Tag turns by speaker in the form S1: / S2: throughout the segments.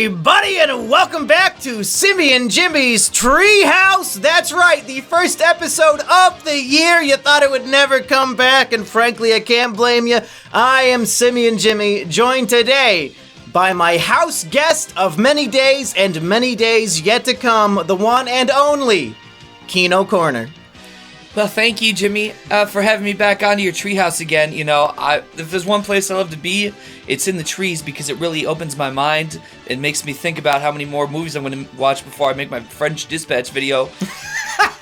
S1: everybody, and welcome back to Simian Jimmy's Treehouse. That's right, the first episode of the year. You thought it would never come back, and frankly, I can't blame you. I am Simian Jimmy, joined today by my house guest of many days and many days yet to come, the one and only Keno Corner.
S2: Well, thank you, Jimmy, for having me back onto your treehouse again. You know, if there's one place I love to be, it's in the trees because it really opens my mind. It makes me think about how many more movies I'm going to watch before I make my French Dispatch video.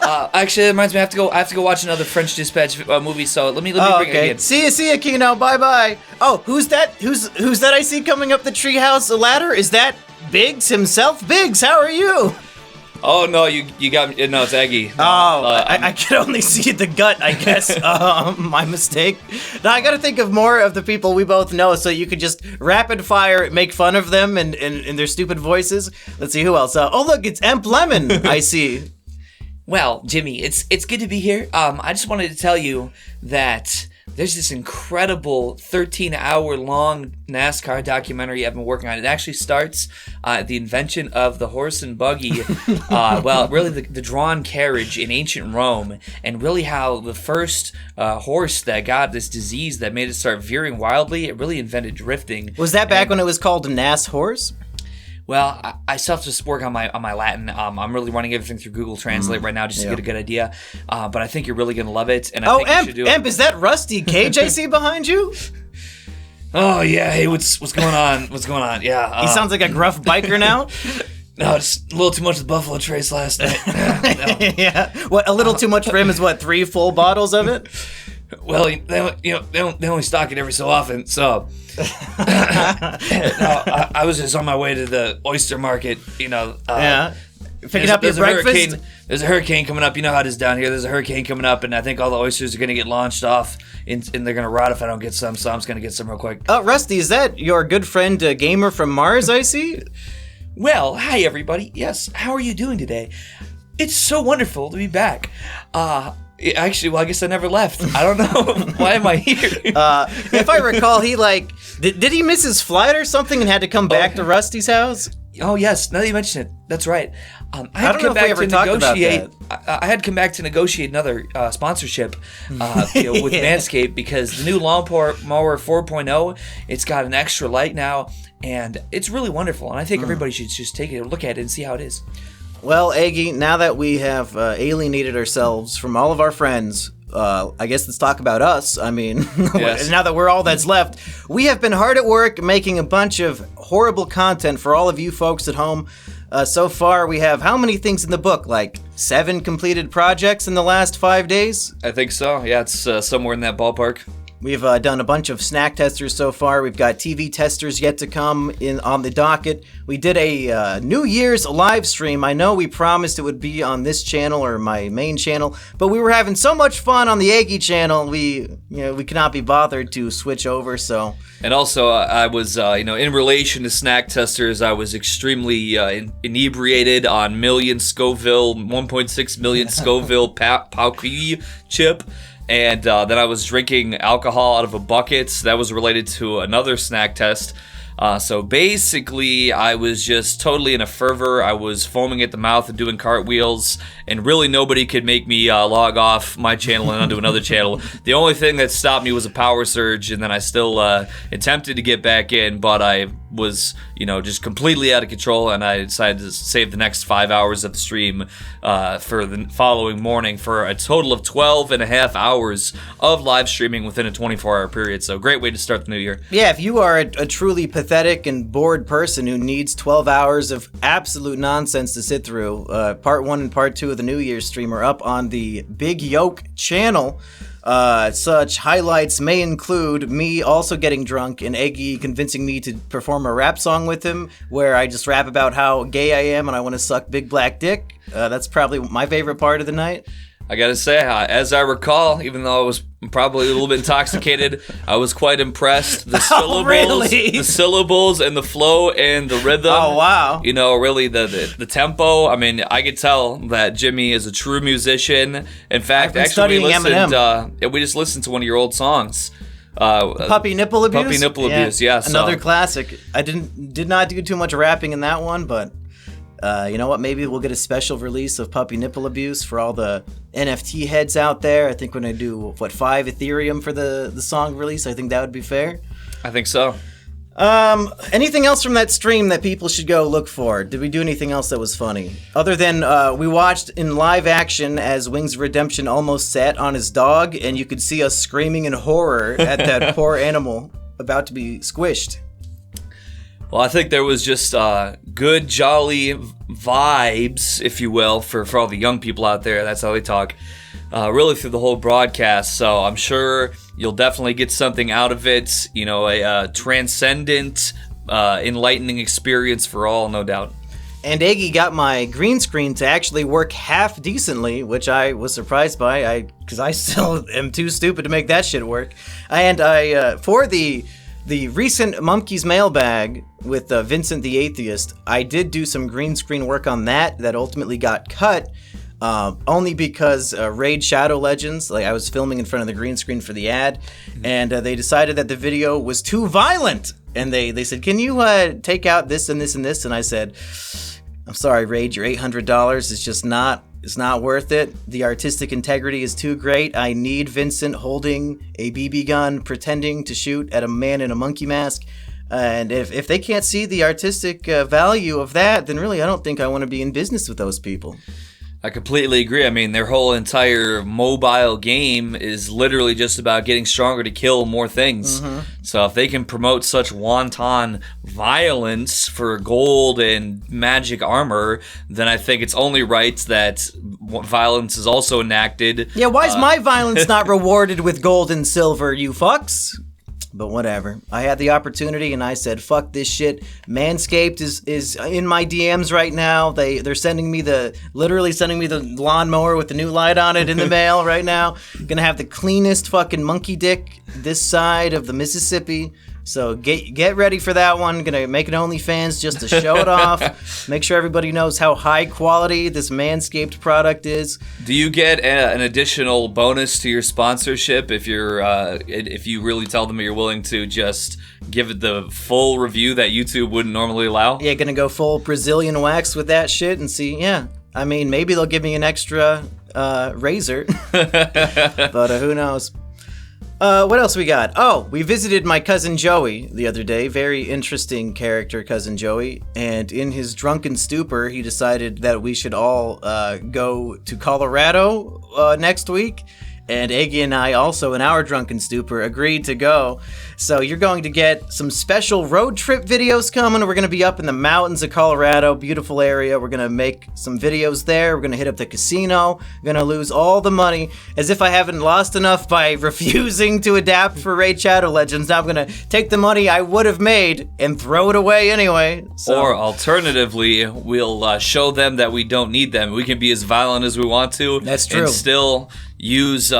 S2: Actually, that reminds me, I have to go watch another French Dispatch movie. So let me bring it in.
S1: See ya, Keno. Bye. Oh, who's that? Who's that I see coming up the treehouse ladder? Is that Biggs himself? Biggs, how are you?
S2: Oh, no, you got me. No, it's Eggy. No,
S1: I could only see the gut, I guess. My mistake. Now, I gotta think of more of the people we both know so you could just rapid fire make fun of them and their stupid voices. Let's see, who else? Oh, look, it's Emp Lemon, I see.
S2: Well, Jimmy, it's good to be here. I just wanted to tell you that there's this incredible 13-hour-long NASCAR documentary I've been working on. It actually starts at the invention of the horse and buggy, really the drawn carriage in ancient Rome, and really how the first horse that got this disease that made it start veering wildly, it really invented drifting.
S1: Was that back when it was called a NAS horse?
S2: Well, I still have to just work on my Latin. I'm really running everything through Google Translate right now just to get a good idea. But I think you're really going to love it. And I think you should do it.
S1: Emp, is that Rusty Cage I see behind you?
S2: Oh, yeah. Hey, what's going on? What's going on? Yeah.
S1: He sounds like a gruff biker now.
S2: No, it's a little too much of the Buffalo Trace last night. No.
S1: Yeah. What, a little too much for him is what, 3 full bottles of it?
S2: Well, they only stock it every so often, so I was just on my way to the oyster market, picking up your breakfast. There's a hurricane coming up. You know how it is down here. There's a hurricane coming up, and I think all the oysters are going to get launched off, and they're going to rot if I don't get some, so I'm just going to get some real quick.
S1: Rusty, is that your good friend Gamer from Mars, I see?
S2: Well, hi, everybody. Yes, how are you doing today? It's so wonderful to be back. Actually, well, I guess I never left. I don't know. Why am I here?
S1: If I recall, he did he miss his flight or something and had to come back to Rusty's house?
S2: Oh, yes. Now that you mention it, that's right. I had to come back to negotiate another sponsorship with Manscaped because the new Lawnmower 4.0, it's got an extra light now, and it's really wonderful. And I think everybody should just take a look at it and see how it is.
S1: Well, Aggie, now that we have alienated ourselves from all of our friends, I guess let's talk about us. I mean, yes. Now that we're all that's left, we have been hard at work making a bunch of horrible content for all of you folks at home. So far, we have how many things in the book? Like 7 completed projects in the last 5 days?
S2: I think so. Yeah, it's somewhere in that ballpark.
S1: We've done a bunch of snack testers so far. We've got TV testers yet to come on the docket. We did a New Year's live stream. I know we promised it would be on this channel or my main channel, but we were having so much fun on the Aggie channel, we cannot be bothered to switch over. So.
S2: And also, I was, in relation to snack testers, I was extremely inebriated on 1.6 million Scoville Pauqui chip. And then I was drinking alcohol out of a bucket. That was related to another snack test. So basically, I was just totally in a fervor. I was foaming at the mouth and doing cartwheels, and really nobody could make me log off my channel and onto another channel. The only thing that stopped me was a power surge, and then I still attempted to get back in, but I was, just completely out of control, and I decided to save the next 5 hours of the stream for the following morning for a total of 12 and a half hours of live streaming within a 24-hour period. So great way to start the new year.
S1: Yeah, if you are a truly pathetic and bored person who needs 12 hours of absolute nonsense to sit through, part 1 and part 2 of the New Year's stream are up on the Big Yolk channel. Such highlights may include me also getting drunk and Eggy convincing me to perform a rap song with him where I just rap about how gay I am and I want to suck big black dick. That's probably my favorite part of the night.
S2: I gotta say, as I recall, even though I was probably a little bit intoxicated, I was quite impressed. The syllables, the syllables, and the flow and the rhythm.
S1: Oh wow!
S2: Really the tempo. I mean, I could tell that Jimmy is a true musician. In fact, we just listened to one of your old songs.
S1: Puppy nipple abuse.
S2: Puppy nipple abuse. Yeah.
S1: Another classic. I did not do too much rapping in that one, but you know what? Maybe we'll get a special release of puppy nipple abuse for all the NFT heads out there. I think when I do 5 Ethereum for the song release, I think that would be fair.
S2: I think so.
S1: Anything else from that stream that people should go look for? Did we do anything else that was funny? Other than we watched in live action as Wings of Redemption almost sat on his dog, and you could see us screaming in horror at that poor animal about to be squished.
S2: Well, I think there was just good, jolly vibes, if you will, for all the young people out there. That's how they talk. Really through the whole broadcast. So I'm sure you'll definitely get something out of it. You know, a transcendent, enlightening experience for all, no doubt.
S1: And Aggie got my green screen to actually work half decently, which I was surprised by, because I still am too stupid to make that shit work. And I for the recent Mumkeys mailbag with Vincent the Atheist, I did do some green screen work on that ultimately got cut. Only because Raid Shadow Legends, like I was filming in front of the green screen for the ad, and they decided that the video was too violent, and they said, can you take out this and this and this? And I said, I'm sorry, Raid, your $800 is just it's not worth it. The artistic integrity is too great. I need Vincent holding a BB gun pretending to shoot at a man in a monkey mask. And if they can't see the artistic value of that, then really I don't think I want to be in business with those people.
S2: I completely agree. I mean, their whole entire mobile game is literally just about getting stronger to kill more things. Mm-hmm. So if they can promote such wanton violence for gold and magic armor, then I think it's only right that violence is also enacted.
S1: Yeah, why is my violence not rewarded with gold and silver, you fucks? But whatever. I had the opportunity and I said, fuck this shit. Manscaped is in my DMs right now. They're literally sending me the lawnmower with the new light on it in the mail right now. Gonna have the cleanest fucking monkey dick this side of the Mississippi. So get ready for that one. Gonna make an OnlyFans just to show it off. Make sure everybody knows how high quality this Manscaped product is.
S2: Do you get an additional bonus to your sponsorship if you really tell them you're willing to just give it the full review that YouTube wouldn't normally allow?
S1: Yeah, gonna go full Brazilian wax with that shit and see. Yeah, I mean maybe they'll give me an extra razor, but who knows. What else we got? Oh, we visited my cousin Joey the other day. Very interesting character, cousin Joey. And in his drunken stupor, he decided that we should all go to Colorado next week. And Aggie and I also, in our drunken stupor, agreed to go. So you're going to get some special road trip videos coming. We're going to be up in the mountains of Colorado, beautiful area. We're going to make some videos there. We're going to hit up the casino. We're going to lose all the money, as if I haven't lost enough by refusing to adapt for Raid Shadow Legends. Now I'm going to take the money I would have made and throw it away anyway. So.
S2: Or alternatively, we'll show them that we don't need them. We can be as violent as we want to.
S1: That's true.
S2: And still use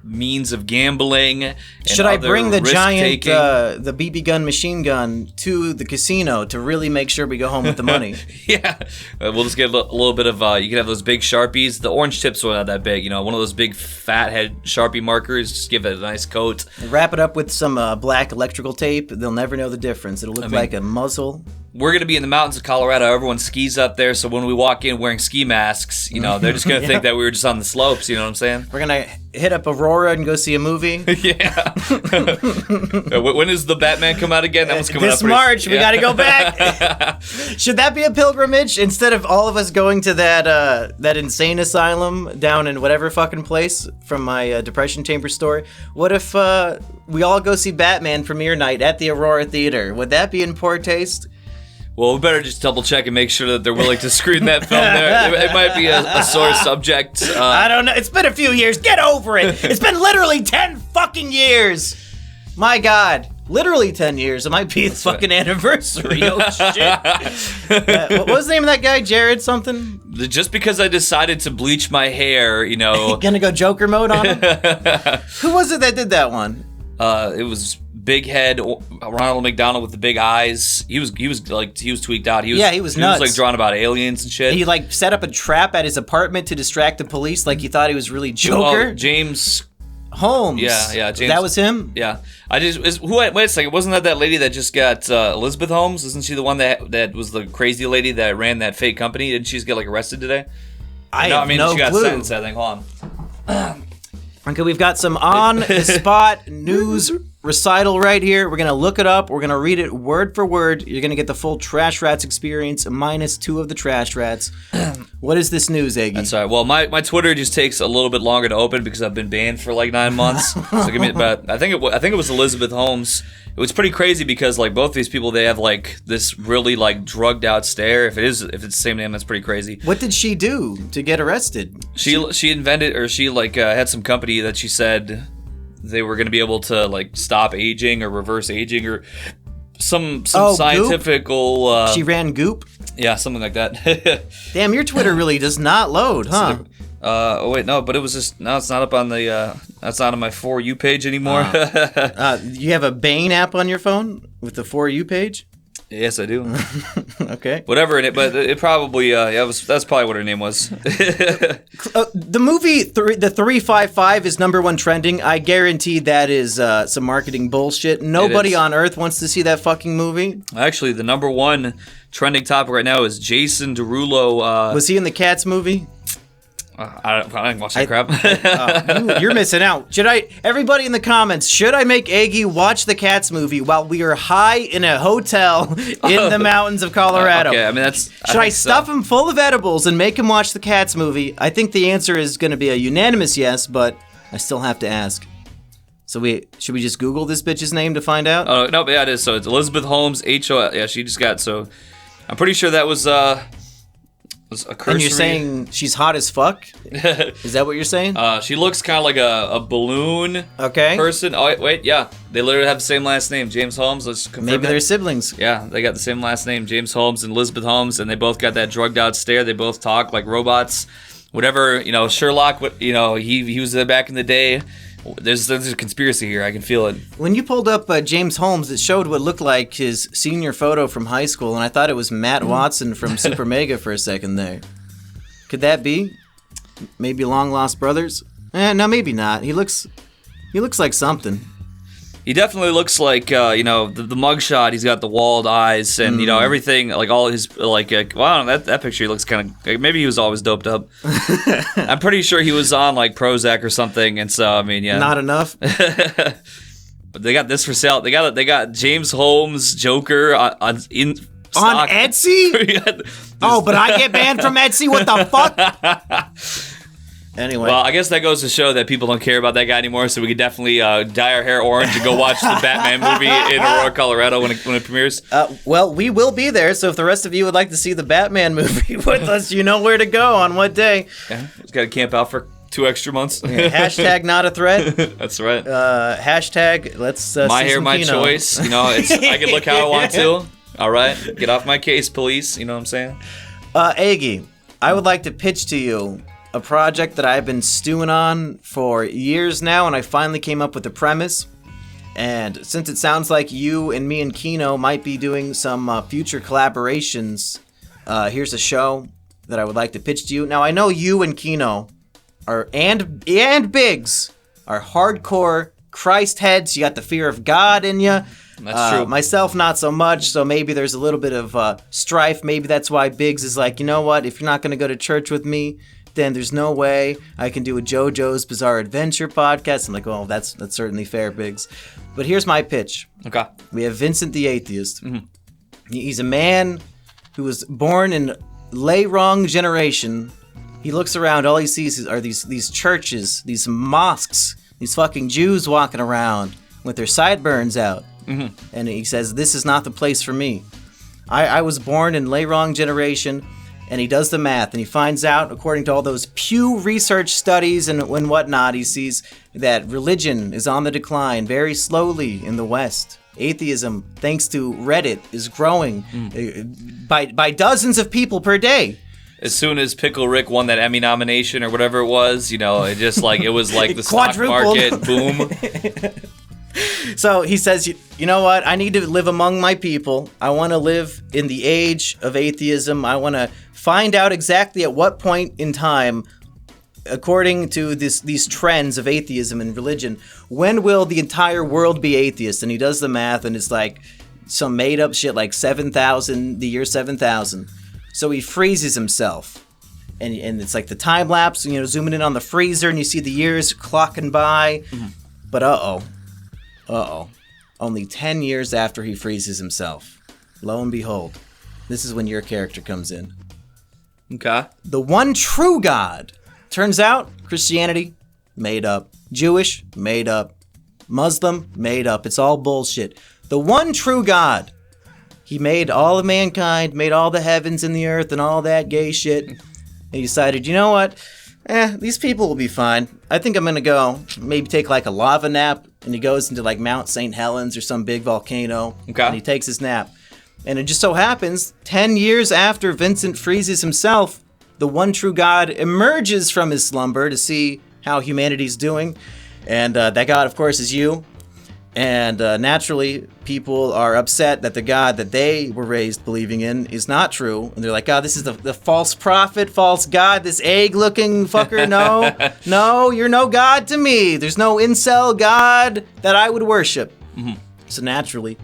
S2: means of gambling and
S1: should I bring the giant the BB gun machine gun to the casino to really make sure we go home with the money?
S2: Yeah, we'll just get a little bit of you can have those big Sharpies. The orange tips are not that big, you know, one of those big fat head Sharpie markers. Just give it a nice coat,
S1: wrap it up with some black electrical tape. They'll never know the difference. It'll look like a muzzle.
S2: We're going to be in the mountains of Colorado. Everyone skis up there, so when we walk in wearing ski masks, you know, they're just going to think that we were just on the slopes, you know what I'm saying?
S1: We're going to hit up Aurora and go see a movie.
S2: Yeah. When does the Batman come out again? That one's coming
S1: this March. We got to go back. Should that be a pilgrimage? Instead of all of us going to that insane asylum down in whatever fucking place from my Depression Chamber story, what if we all go see Batman premiere night at the Aurora Theater? Would that be in poor taste?
S2: Well, we better just double check and make sure that they're willing to screen that film there. It might be a sore subject.
S1: I don't know. It's been a few years. Get over it. It's been literally 10 fucking years. My God. Literally 10 years. It might be the fucking anniversary. Oh, shit. What was the name of that guy? Jared something?
S2: Just because I decided to bleach my hair, you know.
S1: Gonna go Joker mode on him? Who was it that did that one?
S2: It was big head Ronald McDonald with the big eyes. He was tweaked out. He was
S1: nuts.
S2: He was like drawing about aliens and shit.
S1: He set up a trap at his apartment to distract the police, like he thought he was really Joker.
S2: James
S1: Holmes.
S2: Yeah, James.
S1: That was him?
S2: Yeah. Wait a second. Wasn't that lady that just got Elizabeth Holmes? Isn't she the one that was the crazy lady that ran that fake company? Didn't she just get like arrested today?
S1: I have no
S2: she got
S1: clue.
S2: sentenced, I think. Hold on.
S1: Okay, we've got some on-the-spot news recital right here. We're going to look it up. We're going to read it word for word. You're going to get the full Trash Rats experience minus 2 of the Trash Rats. What is this news, Eggy?
S2: That's all right. Well, my Twitter just takes a little bit longer to open because I've been banned for like 9 months. So give me about. I think it was Elizabeth Holmes. It was pretty crazy because like both these people, they have like this really like drugged out stare. If it's the same name, that's pretty crazy.
S1: What did she do to get arrested?
S2: She invented, or she like had some company that she said they were going to be able to like stop aging or reverse aging or some scientifical.
S1: She ran Goop.
S2: Yeah, something like that.
S1: Damn, your Twitter really does not load, huh?
S2: Oh wait, no, but it was just it's not up on the that's not on my For You page anymore.
S1: You have a Bane app on your phone with the For You page?
S2: Yes, I do.
S1: Okay.
S2: Whatever in it, but it probably that's probably what her name was.
S1: The movie the 355 is #1 trending. I guarantee that is some marketing bullshit. Nobody on earth wants to see that fucking movie.
S2: Actually, the #1 trending topic right now is Jason Derulo.
S1: Was he in the Cats movie?
S2: I didn't watch that crap.
S1: You're missing out. Everybody in the comments, should I make Aggie watch the Cats movie while we are high in a hotel in the mountains of Colorado?
S2: Okay, I mean
S1: Should I stuff him full of edibles and make him watch the Cats movie? I think the answer is going to be a unanimous yes, but I still have to ask. So should we just Google this bitch's name to find out?
S2: Oh no, but yeah, it is. So it's Elizabeth Holmes, HO. Yeah, she just got. So I'm pretty sure that was a cursory.
S1: And you're saying she's hot as fuck? Is that what you're saying?
S2: She looks kind of like a balloon person. Oh, wait, yeah. They literally have the same last name, James Holmes. Let's confirm
S1: Maybe
S2: that.
S1: they're siblings.
S2: Yeah, they got the same last name, James Holmes and Elizabeth Holmes, and they both got that drugged out stare. They both talk like robots. Whatever, Sherlock, he was there back in the day. There's a conspiracy here. I can feel it.
S1: When you pulled up James Holmes, it showed what looked like his senior photo from high school, and I thought it was Matt Watson from Super Mega for a second there. Could that be? Maybe long lost brothers? No, maybe not. He looks like something.
S2: He definitely looks like, the mugshot. He's got the walled eyes and, everything, like all his, wow, that picture looks kind of, maybe he was always doped up. I'm pretty sure he was on, like, Prozac or something, and so, I mean, yeah.
S1: Not enough?
S2: But they got this for sale. They got James Holmes Joker in stock.
S1: On Etsy? Oh, but I get banned from Etsy? What the fuck? Anyway.
S2: Well, I guess that goes to show that people don't care about that guy anymore, so we could definitely dye our hair orange and go watch the Batman movie in Aurora, Colorado when it premieres.
S1: Well, we will be there, so if the rest of you would like to see the Batman movie with us, you know where to go on what day.
S2: Yeah, just got to camp out for 2 extra months.
S1: Yeah, hashtag not a threat.
S2: That's right.
S1: Hashtag let's
S2: my
S1: see
S2: hair,
S1: some
S2: my
S1: Kino.
S2: choice. I can look how I want to. All right, get off my case, police. You know what I'm saying?
S1: Aggie, I would like to pitch to you a project that I've been stewing on for years now, and I finally came up with the premise. And since it sounds like you and me and Kino might be doing some future collaborations, here's a show that I would like to pitch to you. Now, I know you and Kino and Biggs are hardcore Christ heads. You got the fear of God in you.
S2: That's true.
S1: Myself, not so much, so maybe there's a little bit of strife. Maybe that's why Biggs is like, you know what, if you're not going to go to church with me, then there's no way I can do a JoJo's Bizarre Adventure podcast. I'm like, well, that's certainly fair, Biggs. But here's my pitch.
S2: Okay.
S1: We have Vincent the Atheist. Mm-hmm. He's a man who was born in lay wrong generation. He looks around, all he sees are these churches, these mosques, these fucking Jews walking around with their sideburns out. Mm-hmm. And he says, this is not the place for me. I was born in lay wrong generation. And he does the math, and he finds out, according to all those Pew Research studies and whatnot, he sees that religion is on the decline very slowly in the West. Atheism, thanks to Reddit, is growing by dozens of people per day.
S2: As soon as Pickle Rick won that Emmy nomination or whatever it was, it was like the stock market boom.
S1: So he says, you know what? I need to live among my people. I want to live in the age of atheism. I want to find out exactly at what point in time according to these trends of atheism and religion, when will the entire world be atheist? And he does the math, and it's like some made up shit like 7,000, the year 7,000. So he freezes himself. And it's like the time lapse, zooming in on the freezer, and you see the years clocking by. Mm-hmm. But only 10 years after he freezes himself, lo and behold, this is when your character comes in.
S2: Okay.
S1: The one true God. Turns out, Christianity, made up. Jewish, made up. Muslim, made up. It's all bullshit. The one true God. He made all of mankind, made all the heavens and the earth and all that gay shit. And he decided, you know what? These people will be fine. I think I'm going to go maybe take like a lava nap. And he goes into like Mount St. Helens or some big volcano.
S2: Okay.
S1: And he takes his nap. And it just so happens, 10 years after Vincent freezes himself, the one true God emerges from his slumber to see how humanity's doing. And that God, of course, is you. And naturally, people are upset that the God that they were raised believing in is not true. And they're like, oh, this is the false prophet, false God, this egg-looking fucker. No, you're no God to me. There's no incel God that I would worship. Mm-hmm. So naturally,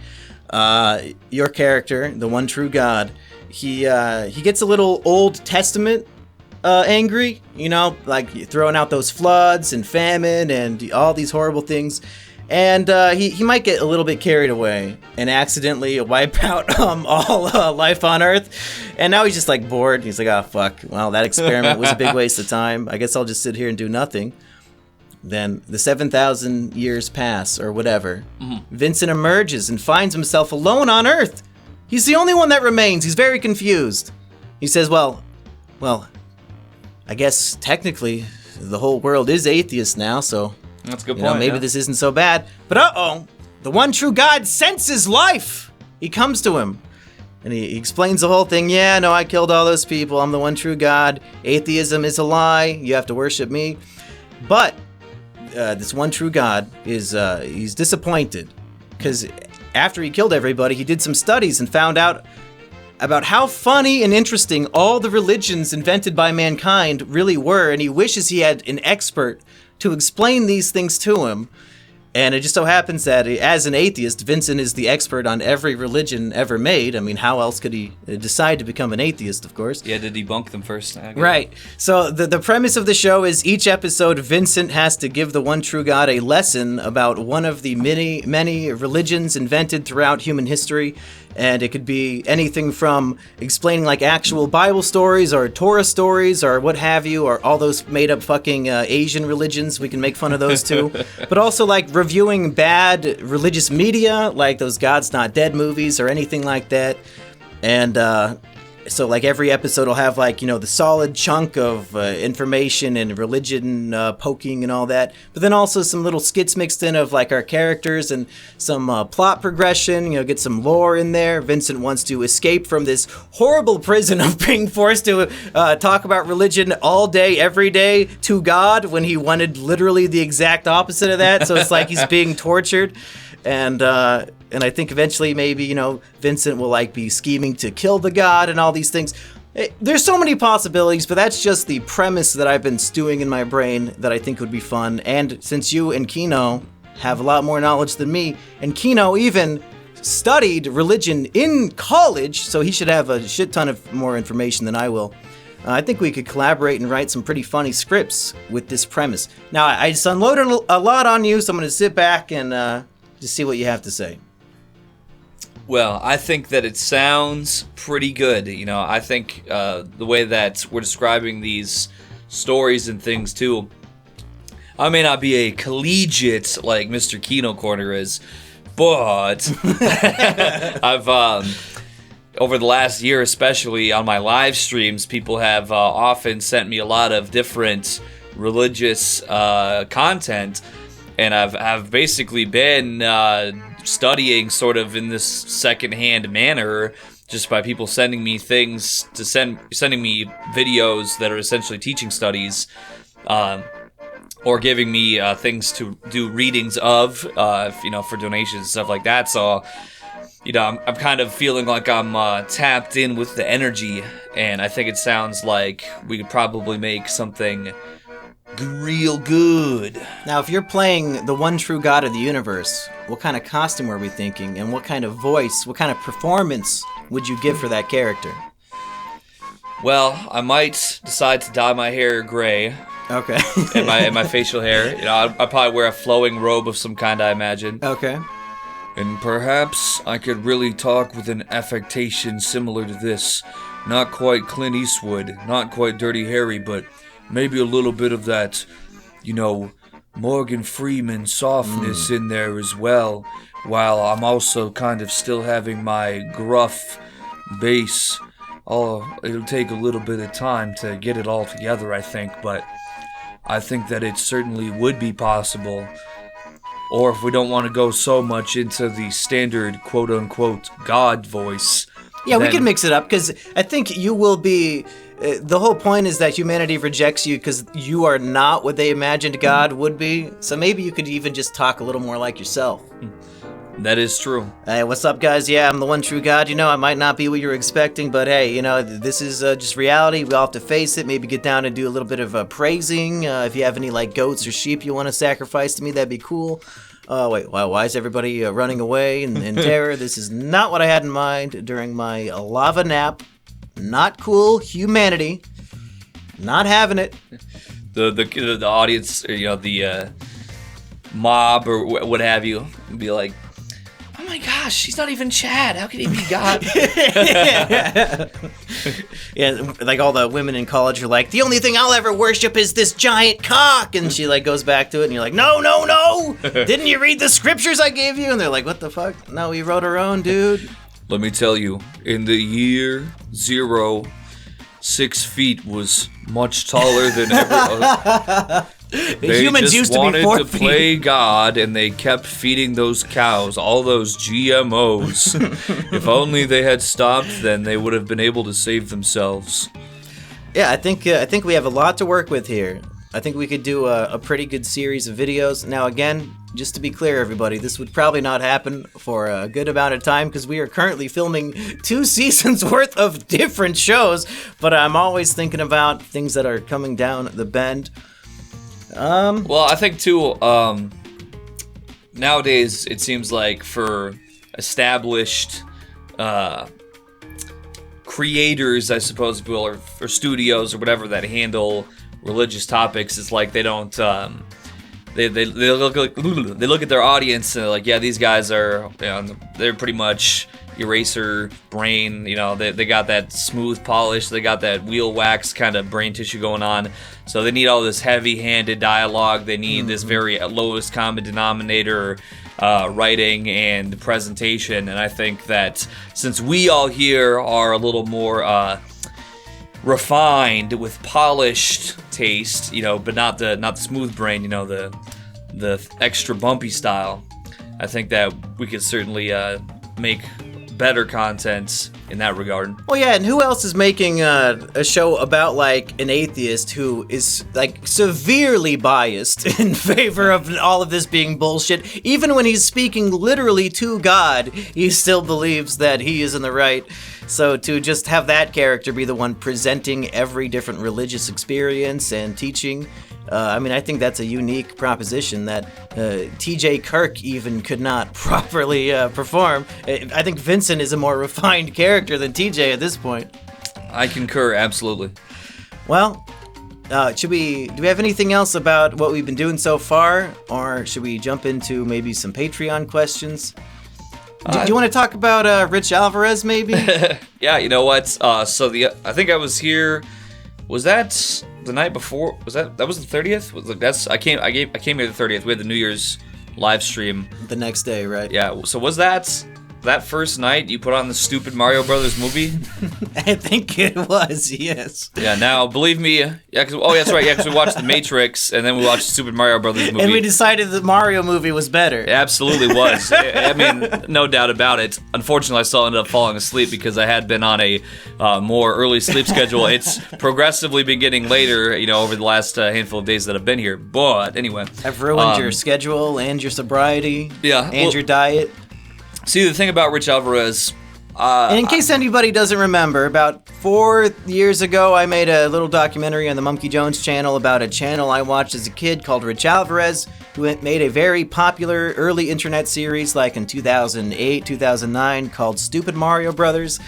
S1: your character, the one true God, he gets a little Old Testament angry, like throwing out those floods and famine and all these horrible things. And he might get a little bit carried away and accidentally wipe out all life on Earth. And now he's just like bored. He's like, oh, fuck. Well, that experiment was a big waste of time. I guess I'll just sit here and do nothing. Then the 7,000 years pass or whatever. Mm-hmm. Vincent emerges and finds himself alone on Earth. He's the only one that remains. He's very confused. He says, well, I guess technically the whole world is atheist now, so...
S2: That's a good point.
S1: Maybe this isn't so bad. But the one true God senses life. He comes to him. And he explains the whole thing. Yeah, no, I killed all those people. I'm the one true God. Atheism is a lie. You have to worship me. But this one true God he's disappointed. Because after he killed everybody, he did some studies and found out about how funny and interesting all the religions invented by mankind really were. And he wishes he had an expert to explain these things to him. And it just so happens that as an atheist, Vincent is the expert on every religion ever made. I mean, how else could he decide to become an atheist, of course?
S2: He had to debunk them first.
S1: Right. So the premise of the show is each episode, Vincent has to give the one true God a lesson about one of the many religions invented throughout human history. And it could be anything from explaining like actual Bible stories or Torah stories or what have you, or all those made up fucking Asian religions. We can make fun of those too. But also like reviewing bad religious media, like those God's Not Dead movies or anything like that. And so like every episode will have like, the solid chunk of information and religion poking and all that. But then also some little skits mixed in of like our characters and some plot progression, get some lore in there. Vincent wants to escape from this horrible prison of being forced to talk about religion all day, every day to God, when he wanted literally the exact opposite of that. So it's like he's being tortured. And I think eventually maybe, Vincent will like be scheming to kill the God and all these things. There's so many possibilities, but that's just the premise that I've been stewing in my brain that I think would be fun. And since you and Kino have a lot more knowledge than me, and Kino even studied religion in college, so he should have a shit ton of more information than I will. I think we could collaborate and write some pretty funny scripts with this premise. Now, I just unloaded a lot on you, so I'm going to sit back and just see what you have to say.
S2: Well, I think that it sounds pretty good. I think the way that we're describing these stories and things too, I may not be a collegiate like Mr. Kino Corner is, but I've over the last year, especially on my live streams, people have often sent me a lot of different religious content, and I've basically been studying sort of in this secondhand manner, just by people sending me things to sending me videos that are essentially teaching studies, or giving me things to do readings of, for donations and stuff like that. So, I'm kind of feeling like I'm tapped in with the energy, and I think it sounds like we could probably make something real good.
S1: Now, if you're playing the one true God of the universe, what kind of costume are we thinking? And what kind of voice, what kind of performance would you give for that character?
S2: Well, I might decide to dye my hair gray.
S1: Okay.
S2: and my facial hair. You know, I'd probably wear a flowing robe of some kind, I imagine.
S1: Okay.
S2: And perhaps I could really talk with an affectation similar to this. Not quite Clint Eastwood, not quite Dirty Harry, but maybe a little bit of that, you know, Morgan Freeman softness in there as well, while I'm also kind of still having my gruff bass. It'll take a little bit of time to get it all together, I think, but I think that it certainly would be possible. Or if we don't want to go so much into the standard quote-unquote God voice.
S1: Yeah, we can mix it up, because I think you will be... the whole point is that humanity rejects you because you are not what they imagined God would be. So maybe you could even just talk a little more like yourself.
S2: That is true.
S1: Hey, what's up, guys? Yeah, I'm the one true God. You know, I might not be what you're expecting, but hey, you know, this is just reality. We all have to face it. Maybe get down and do a little bit of praising. If you have any, like, goats or sheep you want to sacrifice to me, that'd be cool. Wait, why is everybody running away in terror? This is not what I had in mind during my lava nap. Not cool. Humanity. Not having it.
S2: The audience, you know, the mob or what have you, be like, oh my gosh, she's not even Chad. How can he be God?
S1: Yeah, like all the women in college are like, the only thing I'll ever worship is this giant cock. And she like goes back to it and you're like, no. Didn't you read the scriptures I gave you? And they're like, what the fuck? No, we wrote our own, dude.
S2: Let me tell you, in the year 0, 6 feet was much taller than ever.
S1: Humans used to be 4 feet.
S2: They just wanted to play God, and they kept feeding those cows, all those GMOs. If only they had stopped, then they would have been able to save themselves.
S1: Yeah, I think we have a lot to work with here. I think we could do a pretty good series of videos. Now, again, just to be clear, everybody, this would probably not happen for a good amount of time because we are currently filming 2 seasons worth of different shows, but I'm always thinking about things that are coming down the bend.
S2: Well, I think, too, nowadays, it seems like for established creators, I suppose, or studios or whatever that handle religious topics, it's like they don't, they look at their audience and they're like, yeah, these guys are, you know, they're pretty much eraser brain, you know, they got that smooth polish, they got that wheel wax kind of brain tissue going on, so they need all this heavy-handed dialogue, they need this very lowest common denominator writing and presentation, and I think that since we all here are a little more refined with polished taste, you know, but not the smooth brain, you know, the extra bumpy style, I think that we could certainly make better content in that regard.
S1: Well, yeah, and who else is making a show about, like, an atheist who is, like, severely biased in favor of all of this being bullshit? Even when he's speaking literally to God, he still believes that he is in the right. So to just have that character be the one presenting every different religious experience and teaching, I mean, I think that's a unique proposition that T.J. Kirk even could not properly perform. I think Vincent is a more refined character than T.J. at this point.
S2: I concur, absolutely.
S1: Well, do we have anything else about what we've been doing so far, or should we jump into maybe some Patreon questions? Do you want to talk about Rich Alvarez, maybe?
S2: Yeah, you know what? I think I was here. Was that the night before? Was that was the 30th? I came here the 30th. We had the New Year's live stream
S1: the next day, right?
S2: Yeah. So was that first night you put on the stupid Mario Brothers movie?
S1: I think it was, yes.
S2: Yeah, now, believe me, that's right, because we watched The Matrix, and then we watched the stupid Mario Brothers movie.
S1: And we decided the Mario movie was better.
S2: It absolutely was. I mean, no doubt about it. Unfortunately, I still ended up falling asleep because I had been on a more early sleep schedule. It's progressively been getting later, you know, over the last handful of days that I've been here. But anyway.
S1: I've ruined your schedule and your sobriety and your diet.
S2: See, the thing about Rich Alvarez,
S1: And in case anybody doesn't remember, about 4 years ago, I made a little documentary on the Monkey Jones channel about a channel I watched as a kid called Rich Alvarez, who made a very popular early internet series like in 2008, 2009 called Stupid Mario Brothers.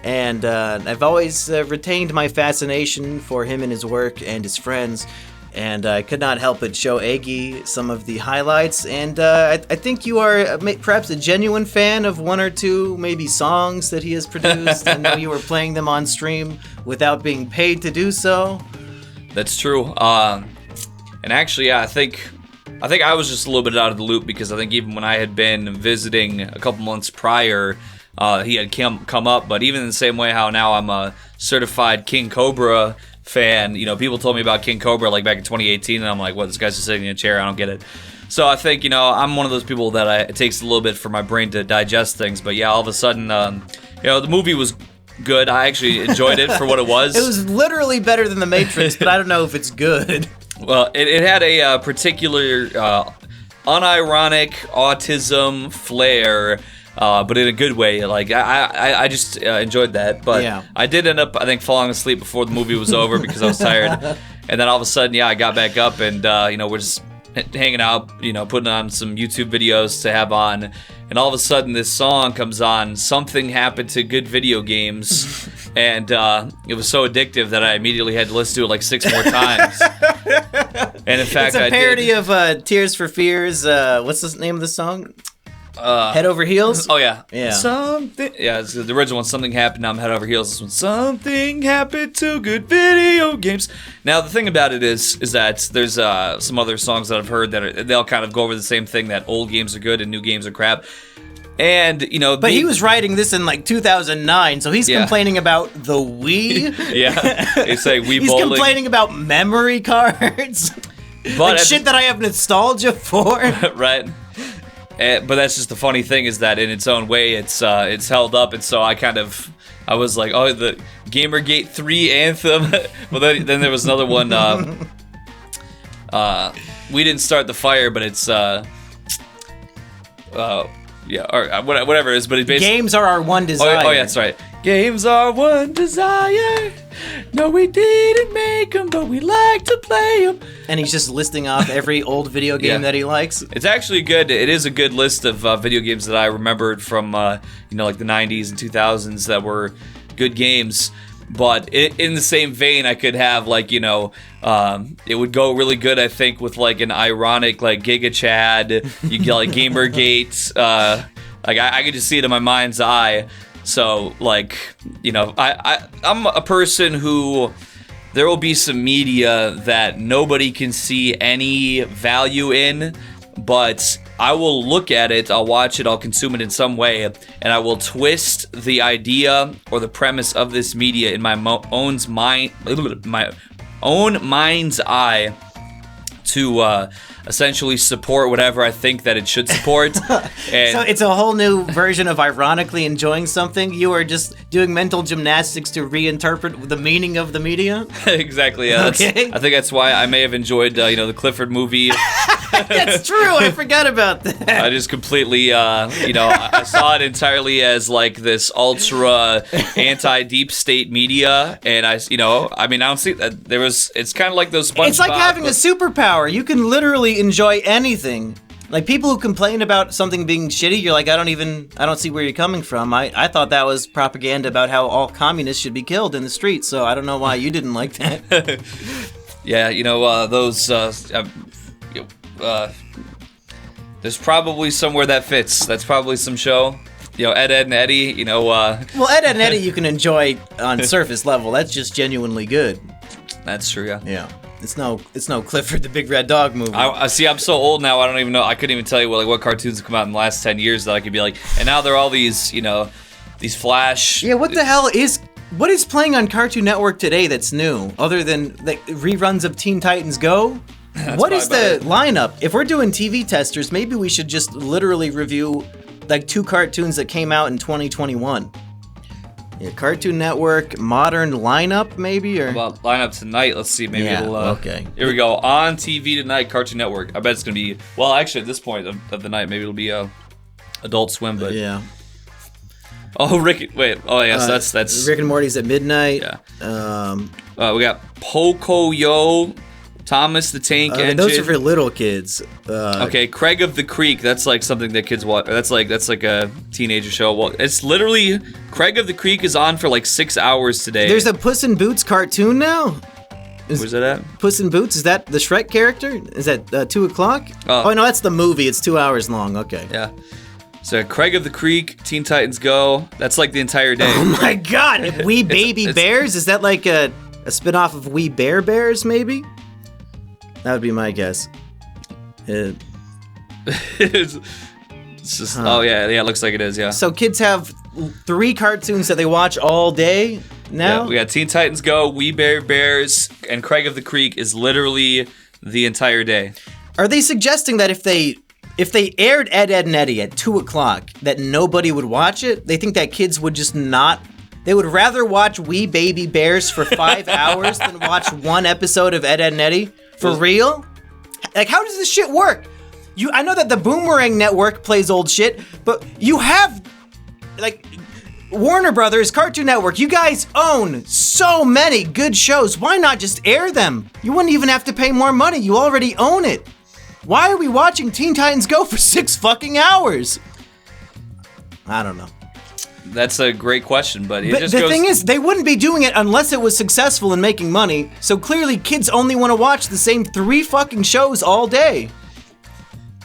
S1: And I've always retained my fascination for him and his work and his friends. And I could not help but show Eggy some of the highlights. And I think you are perhaps a genuine fan of one or two, maybe songs that he has produced. I know you were playing them on stream without being paid to do so.
S2: That's true. And actually, yeah, I think I was just a little bit out of the loop because I think even when I had been visiting a couple months prior, he had come up. But even in the same way how now I'm a certified King Cobra fan, you know, people told me about King Cobra like back in 2018, and I'm like, what, this guy's just sitting in a chair, I don't get it. So I think, you know, I'm one of those people that it takes a little bit for my brain to digest things, but yeah, all of a sudden, you know, the movie was good. I actually enjoyed it for what it was.
S1: It was literally better than The Matrix, but I don't know if it's good.
S2: Well, it had a particular unironic autism flair, but in a good way. Like I just enjoyed that. But yeah. I did end up, I think, falling asleep before the movie was over because I was tired. And then all of a sudden, yeah, I got back up and you know, we're just hanging out, you know, putting on some YouTube videos to have on. And all of a sudden, this song comes on. Something happened to good video games, and it was so addictive that I immediately had to listen to it like 6 more times. And in fact,
S1: it's a parody of Tears for Fears. What's the name of the song? Head Over Heels?
S2: Oh, yeah.
S1: Yeah.
S2: Something. Yeah, it's the original one, Something Happened, now I'm Head Over Heels. This one, Something Happened to Good Video Games. Now, the thing about it is that there's some other songs that I've heard that they'll kind of go over the same thing, that old games are good and new games are crap. And, you know...
S1: But he was writing this in, like, 2009, so he's complaining about the Wii?
S2: Yeah. It's like Wii
S1: He's
S2: bowling.
S1: complaining about memory cards?
S2: But
S1: like shit that I have nostalgia for?
S2: Right. But that's just the funny thing, is that in its own way, it's held up, and so I was like, oh, the Gamergate 3 anthem. Well, then there was another one. We didn't start the fire, but it's yeah, or whatever it is. But it basically,
S1: games are our one desire.
S2: Oh yeah, that's right. Games are one desire. No, we didn't make them, but we like to play them.
S1: And he's just listing off every old video game that he likes.
S2: It's actually good. It is a good list of video games that I remembered from, you know, like the 90s and 2000s that were good games. But in the same vein, I could have, like, you know, it would go really good, I think, with, like, an ironic, like, Giga Chad. You get, like, Gamergate. Like, I could just see it in my mind's eye. So, like, you know, I'm a person who, there will be some media that nobody can see any value in, but I will look at it, I'll watch it, I'll consume it in some way, and I will twist the idea or the premise of this media in my own mind's eye to essentially support whatever I think that it should support. And
S1: so it's a whole new version of ironically enjoying something. You are just doing mental gymnastics to reinterpret the meaning of the media?
S2: Exactly, yeah.
S1: Okay.
S2: I think that's why I may have enjoyed, you know, the Clifford movie.
S1: That's true, I forgot about that.
S2: I just completely, you know, I saw it entirely as, like, this ultra anti-deep state media, and I don't see that it's kind of like those SpongeBob.
S1: It's like having a superpower. You can literally enjoy anything. Like, people who complain about something being shitty, you're like, I don't see where you're coming from. I thought that was propaganda about how all communists should be killed in the streets, so I don't know why you didn't like that.
S2: Yeah, you know, there's probably somewhere that fits. That's probably some show. You know, Ed, and Eddie, you know...
S1: Well, Ed, and Eddie you can enjoy on surface level. That's just genuinely good.
S2: That's true, yeah.
S1: Yeah. It's no Clifford the Big Red Dog movie.
S2: I see, I'm so old now, I don't even know. I couldn't even tell you what cartoons have come out in the last 10 years that I could be like, and now they're all these, you know, these Flash...
S1: Yeah, what the hell is... What is playing on Cartoon Network today that's new, other than like reruns of Teen Titans Go? What is the lineup? If we're doing TV testers, maybe we should just literally review like 2 cartoons that came out in 2021. Yeah, Cartoon Network modern lineup, maybe, or
S2: well, lineup tonight. Let's see, maybe it'll.
S1: Okay.
S2: Here we go. On TV tonight, Cartoon Network. I bet it's gonna be. Well, actually, at this point of the night, maybe it'll be Adult Swim, but
S1: yeah.
S2: Oh, Rick. Wait. Oh, yes. That's
S1: Rick and Morty's at midnight.
S2: Yeah. We got Pocoyo, Thomas the Tank Engine.
S1: Those are for little kids.
S2: Okay, Craig of the Creek. That's like something that kids watch. That's like a teenager show. Well, it's literally Craig of the Creek is on for like 6 hours today.
S1: There's a Puss in Boots cartoon now.
S2: Where's that at?
S1: Puss in Boots, is that the Shrek character? Is that 2 o'clock? Oh, no, that's the movie. It's 2 hours long. Okay.
S2: Yeah. So Craig of the Creek, Teen Titans Go. That's like the entire day.
S1: Oh my God! We Baby Bears? Is that like a spinoff of We Bear Bears? Maybe. That would be my guess.
S2: It's just, oh yeah, it looks like it is. Yeah.
S1: So kids have 3 cartoons that they watch all day now.
S2: Yeah, we got Teen Titans Go, We Bear Bears, and Craig of the Creek is literally the entire day.
S1: Are they suggesting that if they aired Ed, Ed, and Eddie at 2 o'clock, that nobody would watch it? They think that kids would just not. They would rather watch We Baby Bears for 5 hours than watch 1 episode of Ed, Ed, and Eddie? For real? Like, how does this shit work? I know that the Boomerang Network plays old shit, but you have, like, Warner Brothers, Cartoon Network, you guys own so many good shows. Why not just air them? You wouldn't even have to pay more money. You already own it. Why are we watching Teen Titans Go for 6 fucking hours? I don't know.
S2: That's a great question, but
S1: the thing is, they wouldn't be doing it unless it was successful in making money. So clearly, kids only want to watch the same 3 fucking shows all day.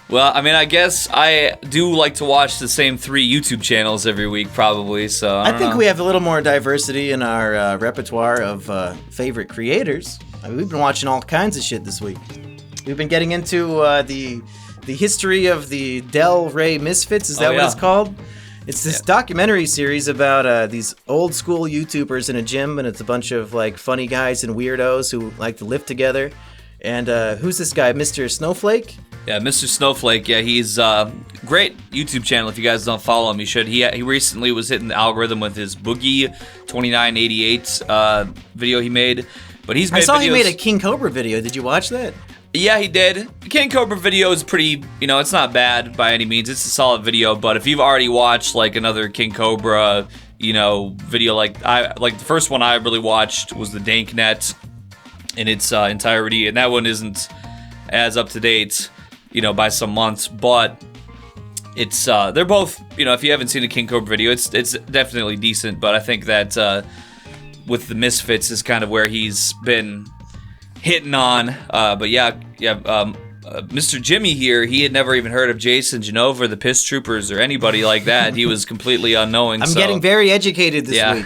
S2: Well, I mean, I guess I do like to watch the same 3 YouTube channels every week, probably. So I think
S1: we have a little more diversity in our repertoire of favorite creators. I mean, we've been watching all kinds of shit this week. We've been getting into the history of the Delray Misfits. Is that what it's called? It's this documentary series about these old school YouTubers in a gym, and it's a bunch of like funny guys and weirdos who like to live together. And who's this guy, Mr. Snowflake?
S2: Yeah, Mr. Snowflake. Yeah, he's great YouTube channel. If you guys don't follow him, you should. He recently was hitting the algorithm with his Boogie 2988 video he made. But he's made
S1: I saw
S2: videos.
S1: he made a King Cobra video. Did you watch that?
S2: Yeah, he did. The King Cobra video is pretty, it's not bad by any means. It's a solid video, but if you've already watched like another King Cobra, video like the first one I really watched was the Danknet in its entirety, and that one isn't as up to date, by some months, but it's they're both, if you haven't seen a King Cobra video, it's definitely decent, but I think that with the Misfits is kind of where he's been hitting on, but Mr. Jimmy here, he had never even heard of Jason Genova, the Piss Troopers, or anybody like that. He was completely unknowing.
S1: I'm getting very educated this
S2: week.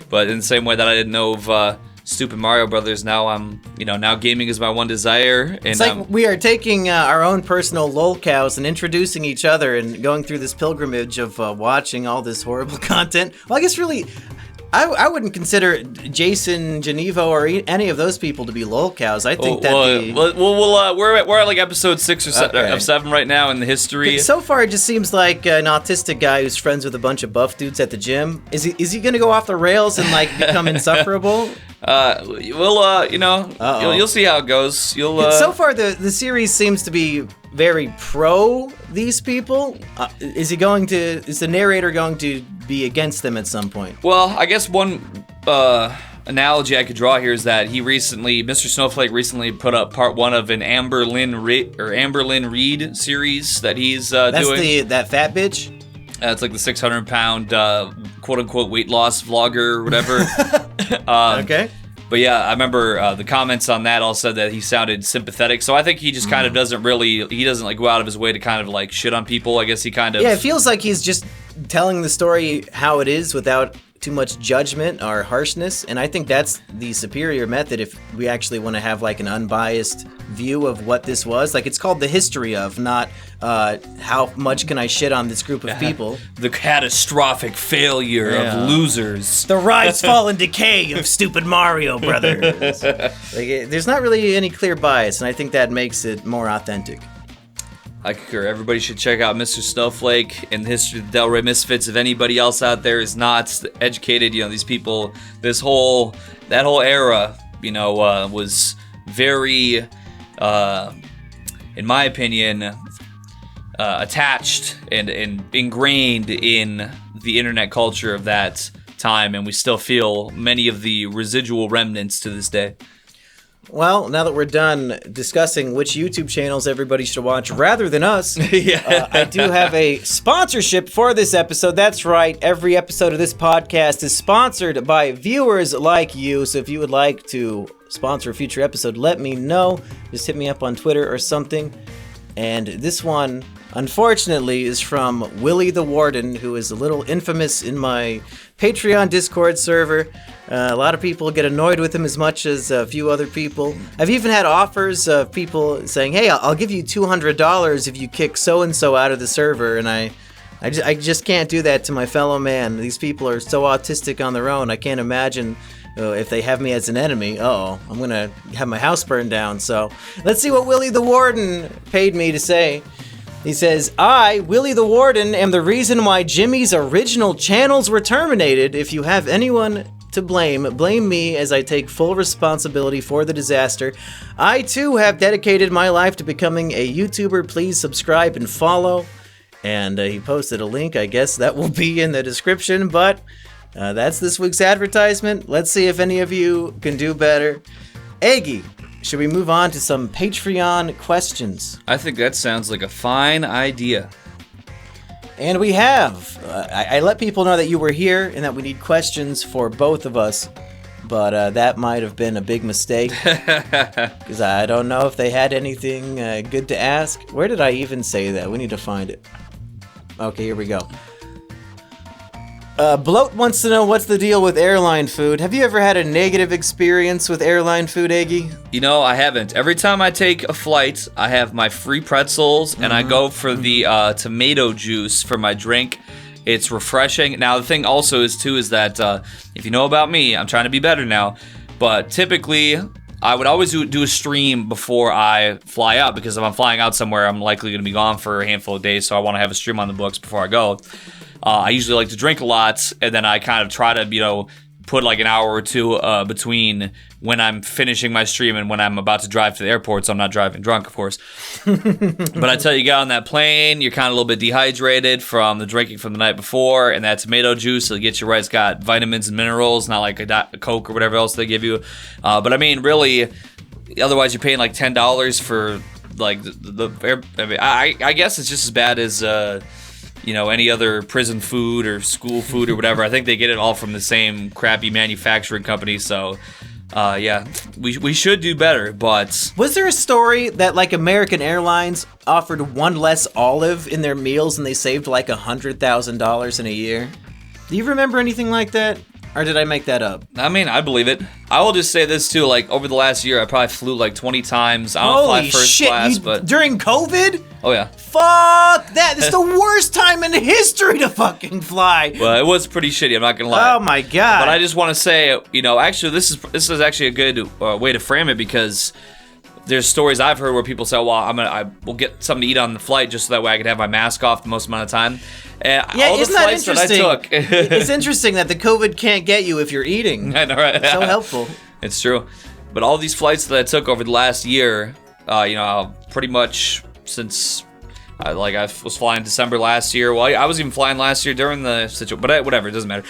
S2: But in the same way that I didn't know of Stupid Mario Brothers, now I'm, now gaming is my one desire. And
S1: it's like we are taking our own personal lolcows and introducing each other and going through this pilgrimage of watching all this horrible content. Well, I guess really, I wouldn't consider Jason Geneva or any of those people to be lolcows. I think
S2: we're at like episode 6 or 7 right now in the history.
S1: So far, it just seems like an autistic guy who's friends with a bunch of buff dudes at the gym. Is he going to go off the rails and like become insufferable?
S2: You'll see how it goes.
S1: So far, the series seems to be very pro these people. Is the narrator going to be against them at some point?
S2: Well, I guess one analogy I could draw here is that Mr. Snowflake recently put up part 1 of an Amber Lynn Reed series that he's doing.
S1: That's that fat bitch?
S2: It's like the 600-pound quote-unquote weight loss vlogger or whatever.
S1: Okay.
S2: But yeah, I remember the comments on that all said that he sounded sympathetic. So I think he just kind of doesn't like go out of his way to kind of like shit on people. I guess he kind of...
S1: Yeah, it feels like he's just telling the story how it is without too much judgment or harshness. And I think that's the superior method if we actually want to have like an unbiased view of what this was. Like, it's called the history of, not how much can I shit on this group of people.
S2: The catastrophic failure of losers.
S1: The rise, fall, and decay of Stupid Mario Brothers. There's not really any clear bias, and I think that makes it more authentic.
S2: I concur. Everybody should check out Mr. Snowflake and the history of the Delray Misfits. If anybody else out there is not educated, these people, that whole era, was very, in my opinion, attached and ingrained in the internet culture of that time, and we still feel many of the residual remnants to this day.
S1: Well, now that we're done discussing which YouTube channels everybody should watch rather than us, I do have a sponsorship for this episode. That's right. Every episode of this podcast is sponsored by viewers like you. So if you would like to sponsor a future episode, let me know. Just hit me up on Twitter or something. And this one, unfortunately, is from Willie the Warden, who is a little infamous in my Patreon Discord server. A lot of people get annoyed with him as much as a few other people. I've even had offers of people saying, hey, I'll give you $200 if you kick so-and-so out of the server. And I just can't do that to my fellow man. These people are so autistic on their own. I can't imagine if they have me as an enemy. I'm going to have my house burned down. So let's see what Willie the Warden paid me to say. He says, I, Willie the Warden, am the reason why Jimmy's original channels were terminated. If you have anyone to blame me as I take full responsibility for the disaster. I too have dedicated my life to becoming a YouTuber. Please subscribe and follow. And he posted a link. I guess that will be in the description, but that's this week's advertisement. Let's see if any of you can do better. Eggy, should we move on to some Patreon questions?
S2: I think that sounds like a fine idea.
S1: And we have. I let people know that you were here and that we need questions for both of us, but that might have been a big mistake because I don't know if they had anything good to ask. Where did I even say that? We need to find it. Okay, here we go. Bloat wants to know what's the deal with airline food. Have you ever had a negative experience with airline food, Eggy?
S2: You know, I haven't. Every time I take a flight, I have my free pretzels, and I go for the tomato juice for my drink. It's refreshing. Now, the thing also is that if you know about me, I'm trying to be better now, but typically, I would always do a stream before I fly out, because if I'm flying out somewhere, I'm likely going to be gone for a handful of days, so I want to have a stream on the books before I go. I usually like to drink a lot, and then I kind of try to, put like an hour or two between when I'm finishing my stream and when I'm about to drive to the airport, so I'm not driving drunk, of course. But I tell you, get on that plane, you're kind of a little bit dehydrated from the drinking from the night before, and that tomato juice, it'll get you right. It's got vitamins and minerals, not like a Coke or whatever else they give you. But I mean, really, otherwise you're paying like $10 for like the air. I guess it's just as bad as any other prison food or school food or whatever. I think they get it all from the same crappy manufacturing company. So, we should do better. But
S1: was there a story that like American Airlines offered one less olive in their meals and they saved like $100,000 in a year? Do you remember anything like that? Or did I make that up?
S2: I mean, I believe it. I will just say this too, like over the last year, I probably flew like 20 times. I don't fly first class, but
S1: during COVID?
S2: Oh yeah.
S1: Fuck that! It's the worst time in history to fucking fly.
S2: Well, it was pretty shitty. I'm not gonna lie.
S1: Oh my god!
S2: But I just want to say, actually, this is actually a good way to frame it, because there's stories I've heard where people say, "Well, I will get something to eat on the flight just so that way I can have my mask off the most amount of time." And
S1: yeah,
S2: all the
S1: isn't that
S2: flights
S1: interesting?
S2: that I took.
S1: It's interesting that the COVID can't get you if you're eating.
S2: I know, right?
S1: So helpful.
S2: It's true. But all these flights that I took over the last year, pretty much since I was flying December last year. Well, I was even flying last year during the situation, but whatever, it doesn't matter.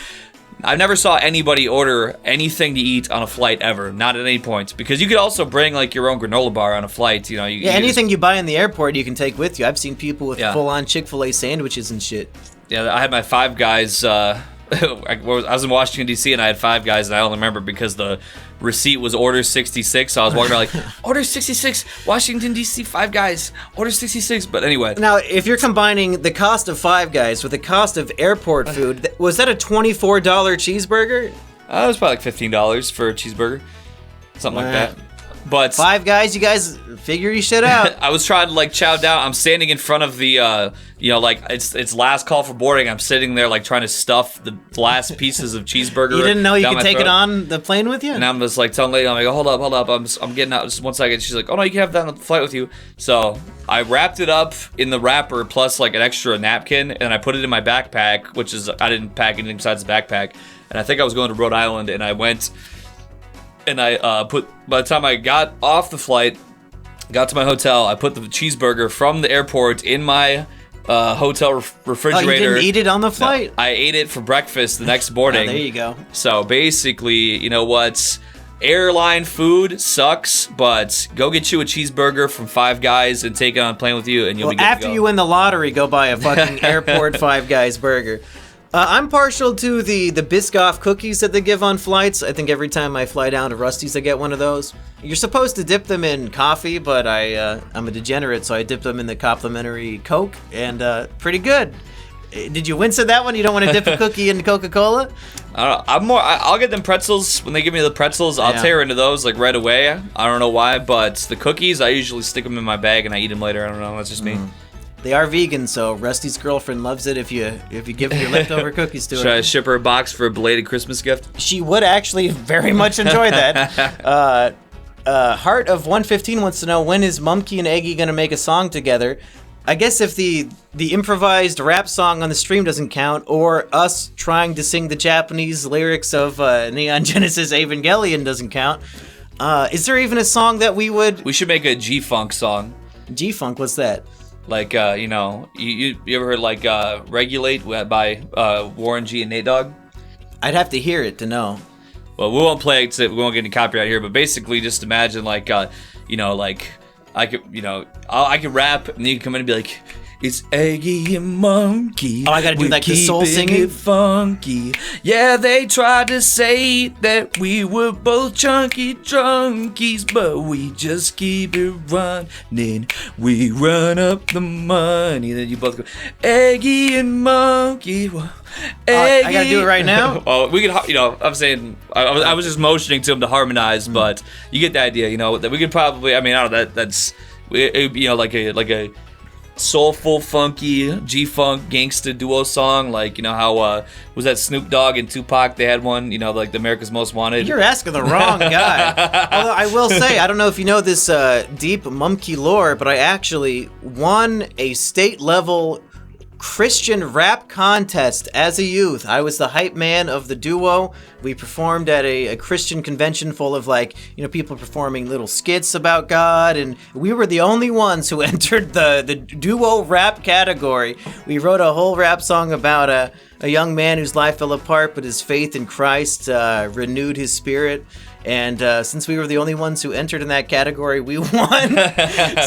S2: I never saw anybody order anything to eat on a flight ever, not at any point. Because you could also bring like your own granola bar on a flight.
S1: Anything you buy in the airport you can take with you. I've seen people with full-on Chick-fil-A sandwiches and shit.
S2: Yeah, I had my Five Guys. I was in Washington D.C. and I had Five Guys, and I only remember because the receipt was order 66. So I was walking around like, order 66, Washington D.C. Five Guys, order 66. But anyway,
S1: now if you're combining the cost of Five Guys with the cost of airport food, was that a $24 cheeseburger?
S2: It was probably like $15 for a cheeseburger, something like that. But
S1: Five Guys, you guys figure your shit out.
S2: I was trying to like chow down. I'm standing in front of the, it's last call for boarding. I'm sitting there like trying to stuff the last pieces of cheeseburger.
S1: You didn't know you could take
S2: throat.
S1: it on the plane with you?
S2: And I'm just like telling the lady, I'm like, hold up. I'm getting out just 1 second. She's like, oh no, you can have that on the flight with you. So I wrapped it up in the wrapper plus like an extra napkin, and I put it in my backpack, which is, I didn't pack anything besides the backpack. And I think I was going to Rhode Island, and I went. And by the time I got off the flight, got to my hotel, I put the cheeseburger from the airport in my hotel
S1: Oh, you
S2: refrigerator.
S1: didn't eat it on the flight?
S2: No, I ate it for breakfast the next morning.
S1: There you go.
S2: So basically, you know what? Airline food sucks, but go get you a cheeseburger from Five Guys and take it on a plane with you, and you'll be good to
S1: after
S2: go.
S1: you win the lottery, go buy a fucking airport Five Guys burger. I'm partial to the Biscoff cookies that they give on flights. I think every time I fly down to Rusty's, I get one of those. You're supposed to dip them in coffee, but I'm a degenerate, so I dip them in the complimentary Coke, and pretty good. Did you wince at that one? You don't want to dip a cookie in Coca-Cola?
S2: I don't know. I'll get them pretzels when they give me the pretzels. I'll tear into those like right away. I don't know why, but the cookies I usually stick them in my bag and I eat them later. I don't know. That's just me.
S1: They are vegan, so Rusty's girlfriend loves it if you give your leftover cookies to her.
S2: Should I ship her a box for a belated Christmas gift?
S1: She would actually very much enjoy that. Heart of 115 wants to know, when is Mumkey and Eggy gonna make a song together? I guess if the improvised rap song on the stream doesn't count, or us trying to sing the Japanese lyrics of Neon Genesis Evangelion doesn't count, is there even a song that we would...
S2: We should make a G-Funk song.
S1: G-Funk, what's that?
S2: Like, you know, you ever heard, like, Regulate by Warren G and Nate Dogg?
S1: I'd have to hear it to know.
S2: Well, we won't play it, we won't get any copyright here, but basically just imagine, like, you know, like, I could rap, and you can come in and be like, it's Eggy and Monkey.
S1: Oh, I gotta do like the soul singing?
S2: It funky. Yeah, they tried to say that we were both chunky drunkies, but we just keep it running. We run up the money. Then you both go, Eggy and Monkey.
S1: I gotta do it right now?
S2: Well, we could, you know, I'm saying, I was just motioning to him to harmonize, but you get the idea, you know, that we could probably, I mean, I don't know, that's, you know, like a soulful, funky, G-Funk gangsta duo song, like, you know, how, was that Snoop Dogg and Tupac, they had one, you know, like the America's Most Wanted.
S1: You're asking the wrong guy. Although I will say, I don't know if you know this deep Mumkey lore, but I actually won a state-level Christian rap contest as a youth. I was the hype man of the duo. We performed at a Christian convention full of, like, you know, people performing little skits about God, and we were the only ones who entered the duo rap category. We wrote a whole rap song about a young man whose life fell apart, but his faith in Christ renewed his spirit. And since we were the only ones who entered in that category, we won.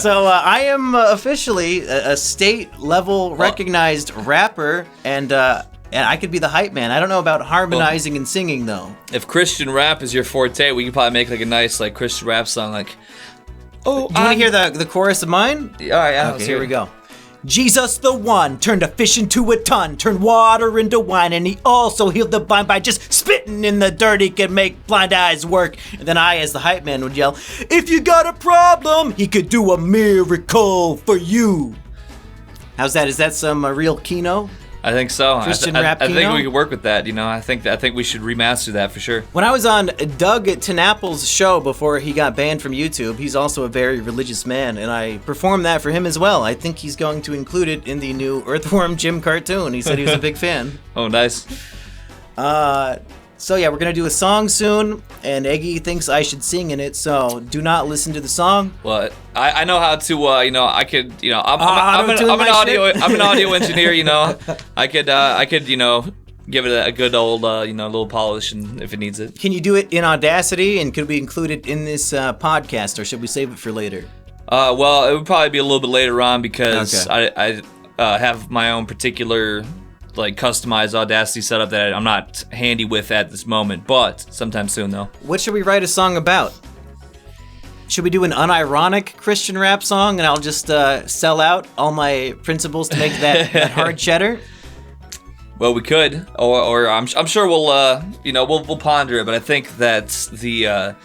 S1: So I am officially a state-level recognized rapper, and I could be the hype man. I don't know about harmonizing and singing, though.
S2: If Christian rap is your forte, we could probably make like a nice like Christian rap song, like. Oh,
S1: do you want to hear the chorus of mine?
S2: All right, yeah.
S1: Okay, here we go. Jesus the one turned a fish into a ton, turned water into wine, and he also healed the blind by just spitting in the dirt. He could make blind eyes work. And then I, as the hype man, would yell, if you got a problem, he could do a miracle for you. How's that? Is that some real Keno?
S2: I think so.
S1: Christian rap
S2: I think
S1: Keno?
S2: we could work with that. You know, I think we should remaster that for sure.
S1: When I was on Doug Tenapple's show before he got banned from YouTube, he's also a very religious man, and I performed that for him as well. I think he's going to include it in the new Earthworm Jim cartoon. He said he was a big fan.
S2: Oh, nice.
S1: So yeah, we're gonna do a song soon, and Eggy thinks I should sing in it, so do not listen to the song.
S2: Well, I know how to, you know, I could, you know, I'm an audio engineer, you know, I could, you know, give it a good old, you know, little polish, and if it needs it.
S1: Can you do it in Audacity, and could we include it in this podcast, or should we save it for later?
S2: Well, it would probably be a little bit later on because I have my own particular, like, customized Audacity setup that I'm not handy with at this moment, but sometime soon though.
S1: What should we write a song about? Should we do an unironic Christian rap song, and I'll just sell out all my principles to make that hard cheddar?
S2: Well, we could, or I'm sure we'll, you know, we'll ponder it. But I think that the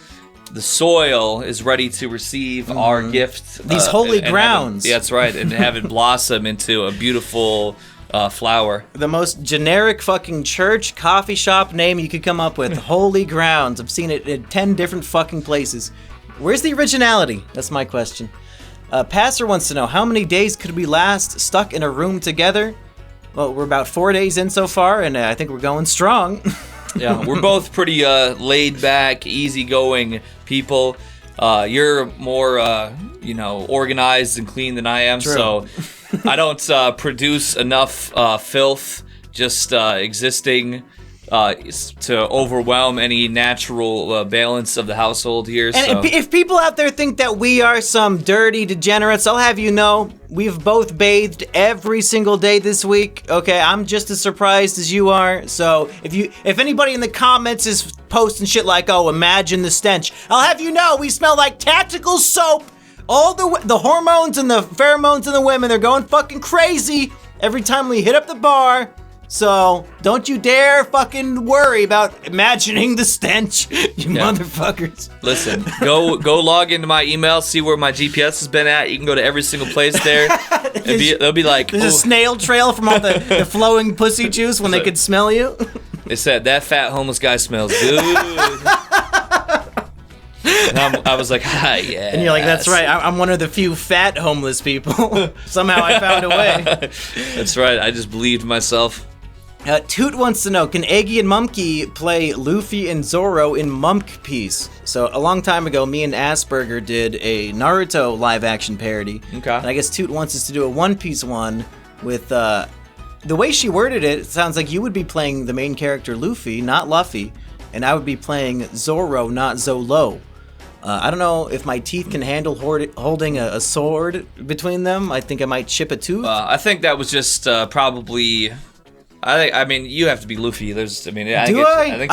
S2: soil is ready to receive our gift.
S1: These holy grounds.
S2: Yeah, that's right, and have it blossom into a beautiful flower.
S1: The most generic fucking church, coffee shop name you could come up with. Holy Grounds. I've seen it in 10 different fucking places. Where's the originality? That's my question. Pastor wants to know, how many days could we last stuck in a room together? Well, we're about 4 days in so far, and I think we're going strong.
S2: Yeah, we're both pretty laid back, easygoing people. You're more, you know, organized and clean than I am,
S1: True.
S2: so I don't produce enough filth just existing to overwhelm any natural balance of the household here.
S1: And if people out there think that we are some dirty degenerates, I'll have you know, we've both bathed every single day this week. Okay, I'm just as surprised as you are. So if anybody in the comments is posting shit like, oh, imagine the stench, I'll have you know, we smell like tactical soap. All the hormones and the pheromones in the women, they're going fucking crazy every time we hit up the bar. So, don't you dare fucking worry about imagining the stench, you motherfuckers.
S2: Listen, go log into my email, see where my GPS has been at. You can go to every single place there. They'll be like...
S1: There's a snail trail from all the flowing pussy juice when they could smell you.
S2: They said, that fat homeless guy smells good. And I was like, yeah.
S1: And you're like, that's right. I'm one of the few fat homeless people. Somehow I found a way.
S2: That's right. I just believed myself.
S1: Toot wants to know, can Eggy and Mumkey play Luffy and Zoro in Mumk Piece? So a long time ago, me and Asperger did a Naruto live-action parody.
S2: Okay.
S1: And I guess Toot wants us to do a One Piece one with, the way she worded it, it sounds like you would be playing the main character Luffy, not Luffy, and I would be playing Zoro, not Zolo. I don't know if my teeth can handle holding a sword between them. I think I might chip a tooth.
S2: I think that was just probably... I mean, you have to be Luffy. I think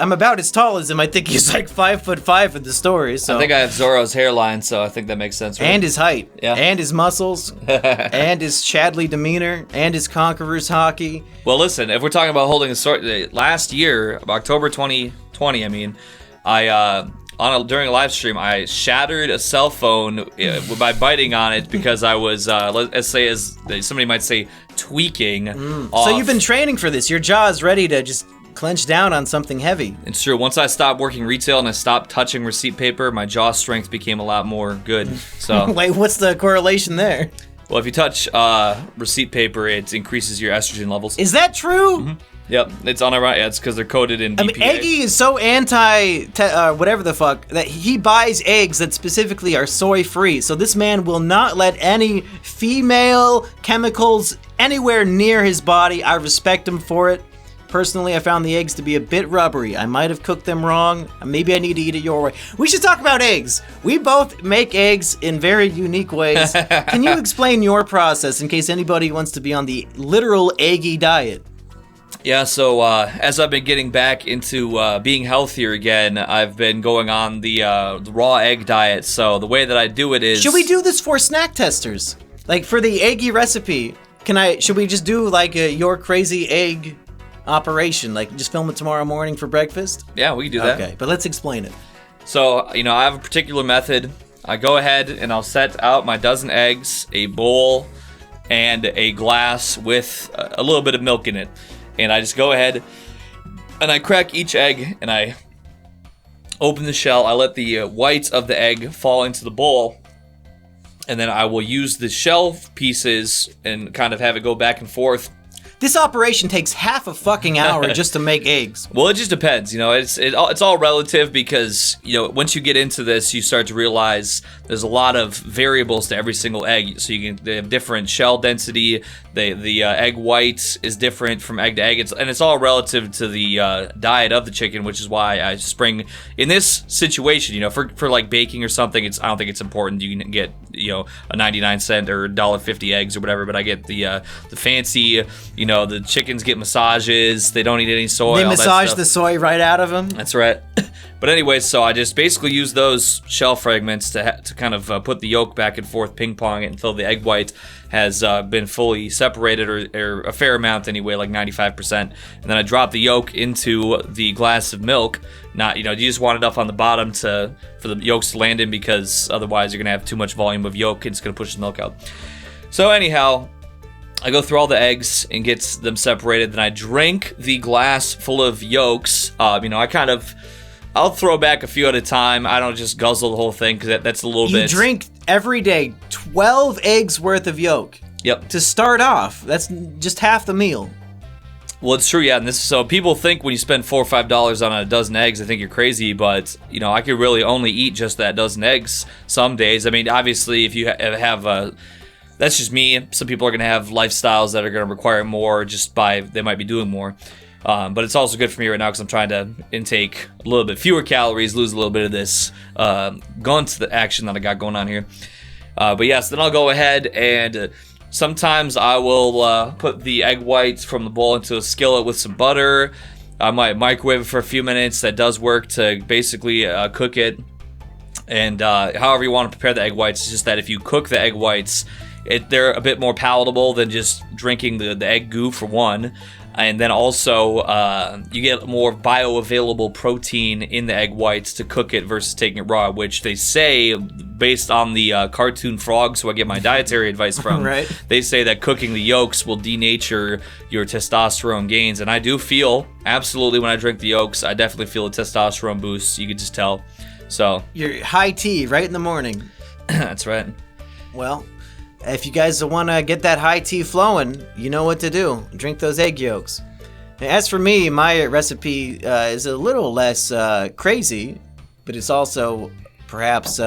S1: I'm about as tall as him. I think he's like 5'5" in the story. So
S2: I think I have Zoro's hairline, so I think that makes sense. Right?
S1: And his height,
S2: yeah, and
S1: his muscles, and his Chadley demeanor, and his Conqueror's hockey.
S2: Well, listen, if we're talking about holding a sword, last year, October 2020, during a live stream, I shattered a cell phone by biting on it because I was, somebody might say, tweaking. Off.
S1: So you've been training for this. Your jaw is ready to just clench down on something heavy.
S2: It's true. Once I stopped working retail and I stopped touching receipt paper, my jaw strength became a lot more good. So
S1: wait, what's the correlation there?
S2: Well, if you touch receipt paper, it increases your estrogen levels.
S1: Is that true?
S2: Mm-hmm. Yep, it's on our right. Yeah, it's because they're coated in BPA.
S1: I mean, Eggy is so anti whatever the fuck that he buys eggs that specifically are soy free. So this man will not let any female chemicals anywhere near his body. I respect him for it. Personally, I found the eggs to be a bit rubbery. I might have cooked them wrong. Maybe I need to eat it your way. We should talk about eggs. We both make eggs in very unique ways. Can you explain your process in case anybody wants to be on the literal eggy diet?
S2: Yeah, so as I've been getting back into being healthier again, I've been going on the raw egg diet. So the way that I do it is...
S1: Should we do this for snack testers? Like for the eggy recipe, should we just do like your crazy egg operation? Like just film it tomorrow morning for breakfast?
S2: Yeah, we can do that.
S1: Okay, but let's explain it.
S2: So, I have a particular method. I go ahead and I'll set out my dozen eggs, a bowl, and a glass with a little bit of milk in it. And I just go ahead and I crack each egg and I open the shell. I let the whites of the egg fall into the bowl. And then I will use the shell pieces and kind of have it go back and forth.
S1: This operation takes half a fucking hour just to make eggs.
S2: Well, it just depends. It's all relative because, once you get into this, you start to realize there's a lot of variables to every single egg. So they have different shell density. The egg white is different from egg to egg. It's all relative to the diet of the chicken, which is why I spring in this situation. For like baking or something, I don't think it's important. You can get a 99-cent or $1.50 eggs or whatever, but I get the fancy. The chickens get massages. They don't eat any soy.
S1: They massage the soy right out of them.
S2: That's right. But anyways, so I just basically use those shell fragments to kind of put the yolk back and forth, ping pong it until the egg white has been fully separated, or a fair amount anyway, like 95%. And then I drop the yolk into the glass of milk. You just want enough on the bottom for the yolks to land in, because otherwise you're gonna have too much volume of yolk and it's gonna push the milk out. So anyhow, I go through all the eggs and get them separated. Then I drink the glass full of yolks. I'll throw back a few at a time. I don't just guzzle the whole thing because that's a little bit.
S1: You drink every day 12 eggs worth of yolk.
S2: Yep.
S1: To start off, that's just half the meal.
S2: Well, it's true, yeah. And so people think when you spend $4 or $5 on a dozen eggs, they think you're crazy. But I could really only eat just that dozen eggs some days. I mean, obviously, if you have that's just me. Some people are going to have lifestyles that are going to require more just by they might be doing more. But it's also good for me right now because I'm trying to intake a little bit fewer calories, lose a little bit of this gunt action that I got going on here. But yes, then I'll go ahead and sometimes I will put the egg whites from the bowl into a skillet with some butter. I might microwave it for a few minutes. That does work to basically cook it. And however you want to prepare the egg whites, it's just that if you cook the egg whites, they're a bit more palatable than just drinking the egg goo for one. And then also, you get more bioavailable protein in the egg whites to cook it versus taking it raw, which they say, based on the cartoon frogs who I get my dietary advice from,
S1: right.
S2: They say that cooking the yolks will denature your testosterone gains. And I do feel, absolutely, when I drink the yolks, I definitely feel a testosterone boost. You can just tell. So
S1: Your high tea right in the morning.
S2: That's right.
S1: Well, if you guys want to get that high tea flowing, you know what to do. Drink those egg yolks. As for me, my recipe is a little less crazy, but it's also perhaps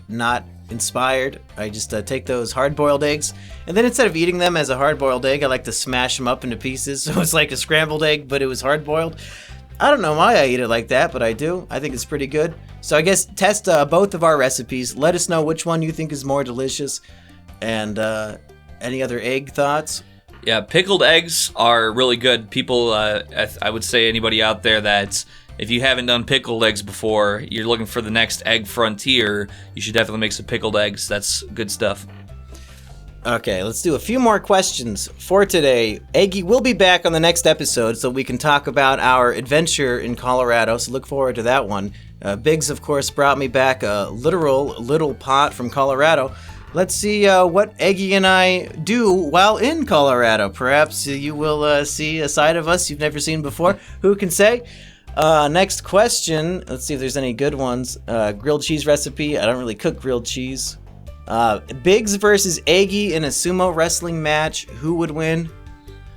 S1: not inspired. I just take those hard-boiled eggs, and then instead of eating them as a hard-boiled egg, I like to smash them up into pieces. So it's like a scrambled egg, but it was hard-boiled. I don't know why I eat it like that, but I do. I think it's pretty good. So I guess test both of our recipes. Let us know which one you think is more delicious. And any other egg thoughts?
S2: Yeah, pickled eggs are really good. People, I would say anybody out there that if you haven't done pickled eggs before, you're looking for the next egg frontier, you should definitely make some pickled eggs. That's good stuff.
S1: Okay, let's do a few more questions for today. Eggy will be back on the next episode so we can talk about our adventure in Colorado, so look forward to that one. Biggs, of course, brought me back a literal little pot from Colorado. Let's see what Eggy and I do while in Colorado. Perhaps you will see a side of us you've never seen before. Who can say? Next question. Let's see if there's any good ones. Grilled cheese recipe. I don't really cook grilled cheese. Biggs versus Eggy in a sumo wrestling match. Who would win?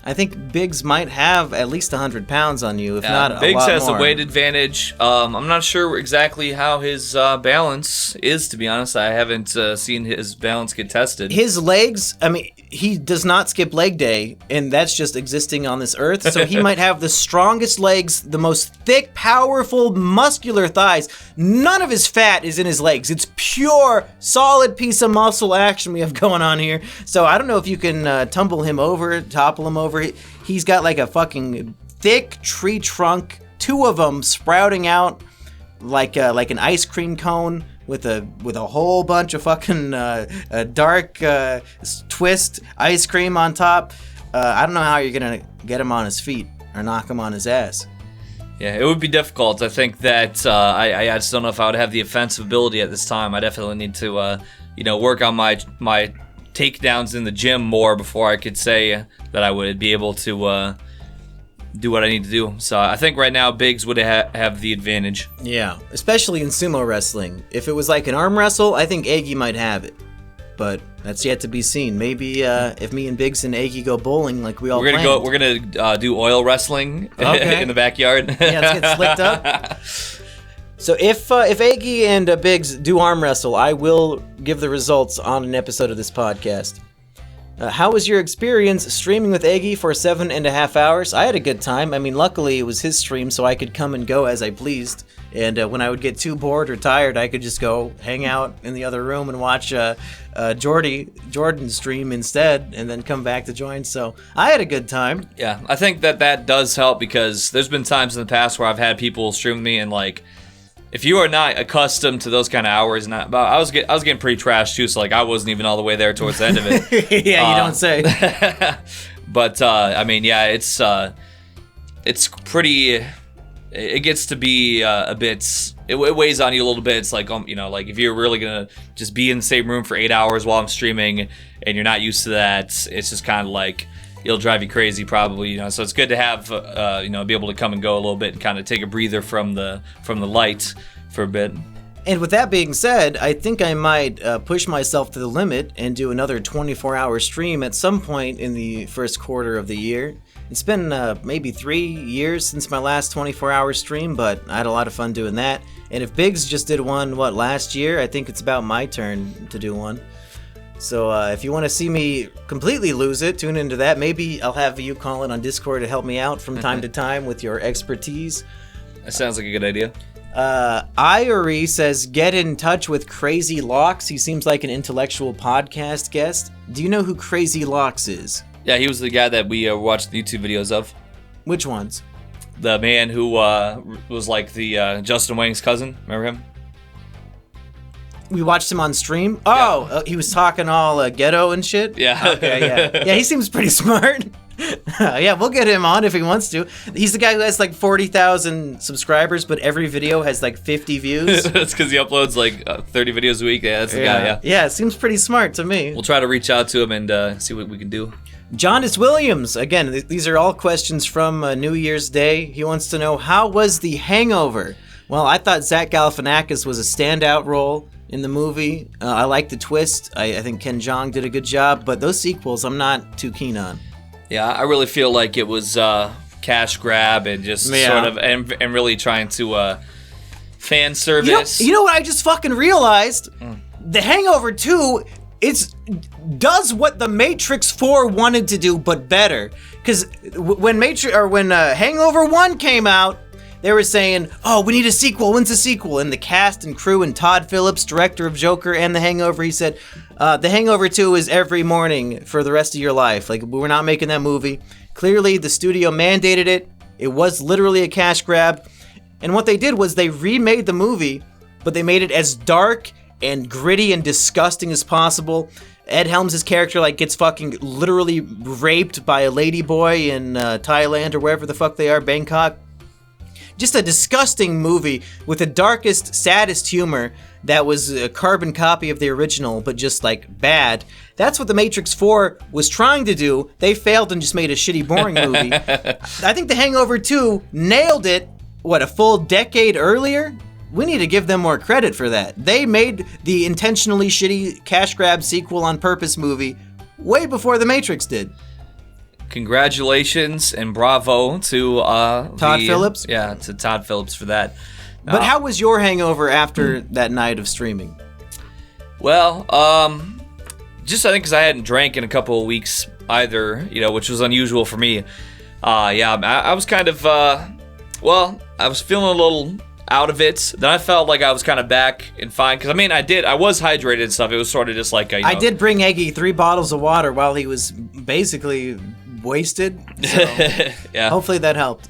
S1: I think Biggs might have at least 100 pounds on you, if not a lot more.
S2: Biggs has a weight advantage. I'm not sure exactly how his balance is, to be honest. I haven't seen his balance get tested.
S1: His legs, I mean, he does not skip leg day, and that's just existing on this earth. So he might have the strongest legs, the most thick, powerful, muscular thighs. None of his fat is in his legs. It's pure, solid piece of muscle action we have going on here. So I don't know if you can topple him over. He's got like a fucking thick tree trunk, two of them sprouting out like an ice cream cone with a whole bunch of fucking dark twist ice cream on top. I don't know how you're gonna get him on his feet or knock him on his ass.
S2: Yeah, it would be difficult. I think that I just don't know if I would have the offensive ability at this time. I definitely need to work on my takedowns in the gym more before I could say that I would be able to do what I need to do. So I think right now Biggs would have the advantage.
S1: Yeah, especially in sumo wrestling. If it was like an arm wrestle, I think Eggy might have it. But that's yet to be seen. Maybe if me and Biggs and Eggy go bowling like we all planned.
S2: We're gonna do oil wrestling in the backyard.
S1: Yeah, let's get slicked up. So if Eggy and Biggs do arm wrestle, I will give the results on an episode of this podcast. How was your experience streaming with Eggy for 7.5 hours? I had a good time. I mean, luckily it was his stream, so I could come and go as I pleased. And when I would get too bored or tired, I could just go hang out in the other room and watch Jordan stream instead, and then come back to join. So I had a good time.
S2: Yeah, I think that does help because there's been times in the past where I've had people stream with me and like, if you are not accustomed to those kind of hours, but I was getting pretty trashed too, so like I wasn't even all the way there towards the end of it.
S1: Yeah, you don't say.
S2: But I mean, yeah, it's pretty. It gets to be a bit. It weighs on you a little bit. It's like like if you're really gonna just be in the same room for 8 hours while I'm streaming, and you're not used to that, it's just kind of like. It'll drive you crazy probably, so it's good to have, be able to come and go a little bit and kind of take a breather from the light for a bit.
S1: And with that being said, I think I might push myself to the limit and do another 24-hour stream at some point in the first quarter of the year. It's been maybe 3 years since my last 24-hour stream, but I had a lot of fun doing that. And if Biggs just did one, last year, I think it's about my turn to do one. So if you want to see me completely lose it, tune into that. Maybe I'll have you call in on Discord to help me out from time to time with your expertise.
S2: That sounds like a good idea.
S1: Iori says, get in touch with Crazy Locks. He seems like an intellectual podcast guest. Do you know who Crazy Locks is?
S2: Yeah, he was the guy that we watched the YouTube videos of.
S1: Which ones?
S2: The man who was like the Justin Wang's cousin. Remember him?
S1: We watched him on stream? Oh,
S2: Yeah.
S1: He was talking all ghetto and shit?
S2: Yeah.
S1: Okay, yeah. Yeah, he seems pretty smart. Yeah, we'll get him on if he wants to. He's the guy who has like 40,000 subscribers, but every video has like 50 views.
S2: That's because he uploads like 30 videos a week. Yeah, that's the guy, yeah.
S1: Yeah, it seems pretty smart to me.
S2: We'll try to reach out to him and see what we can do.
S1: Jonas Williams, again, these are all questions from New Year's Day. He wants to know, how was The Hangover? Well, I thought Zach Galifianakis was a standout role in the movie. I like the twist. I think Ken Jeong did a good job, but those sequels I'm not too keen on.
S2: Yeah, I really feel like it was cash grab and just sort of and really trying to fan service.
S1: You know what I just fucking realized? The Hangover 2 does what The Matrix 4 wanted to do, but better. Because when Hangover 1 came out, they were saying, oh, we need a sequel. When's the sequel? And the cast and crew and Todd Phillips, director of Joker and The Hangover, he said, The Hangover 2 is every morning for the rest of your life. Like, we're not making that movie. Clearly, the studio mandated it. It was literally a cash grab. And what they did was they remade the movie, but they made it as dark and gritty and disgusting as possible. Ed Helms' character like gets fucking literally raped by a ladyboy in Thailand or wherever the fuck they are, Bangkok. Just a disgusting movie with the darkest, saddest humor that was a carbon copy of the original, but just like bad. That's what The Matrix 4 was trying to do. They failed and just made a shitty, boring movie. I think The Hangover 2 nailed it, a full decade earlier? We need to give them more credit for that. They made the intentionally shitty cash grab sequel on purpose movie way before The Matrix did.
S2: Congratulations and bravo to
S1: Todd Phillips?
S2: Yeah, to Todd Phillips for that.
S1: But how was your hangover after that night of streaming?
S2: Well, just I think because I hadn't drank in a couple of weeks either, which was unusual for me. I was kind of, I was feeling a little out of it. Then I felt like I was kind of back and fine. Because, I was hydrated and stuff. It was sort of just like
S1: I did bring Eggy 3 bottles of water while he was basically wasted. So
S2: yeah.
S1: Hopefully that helped.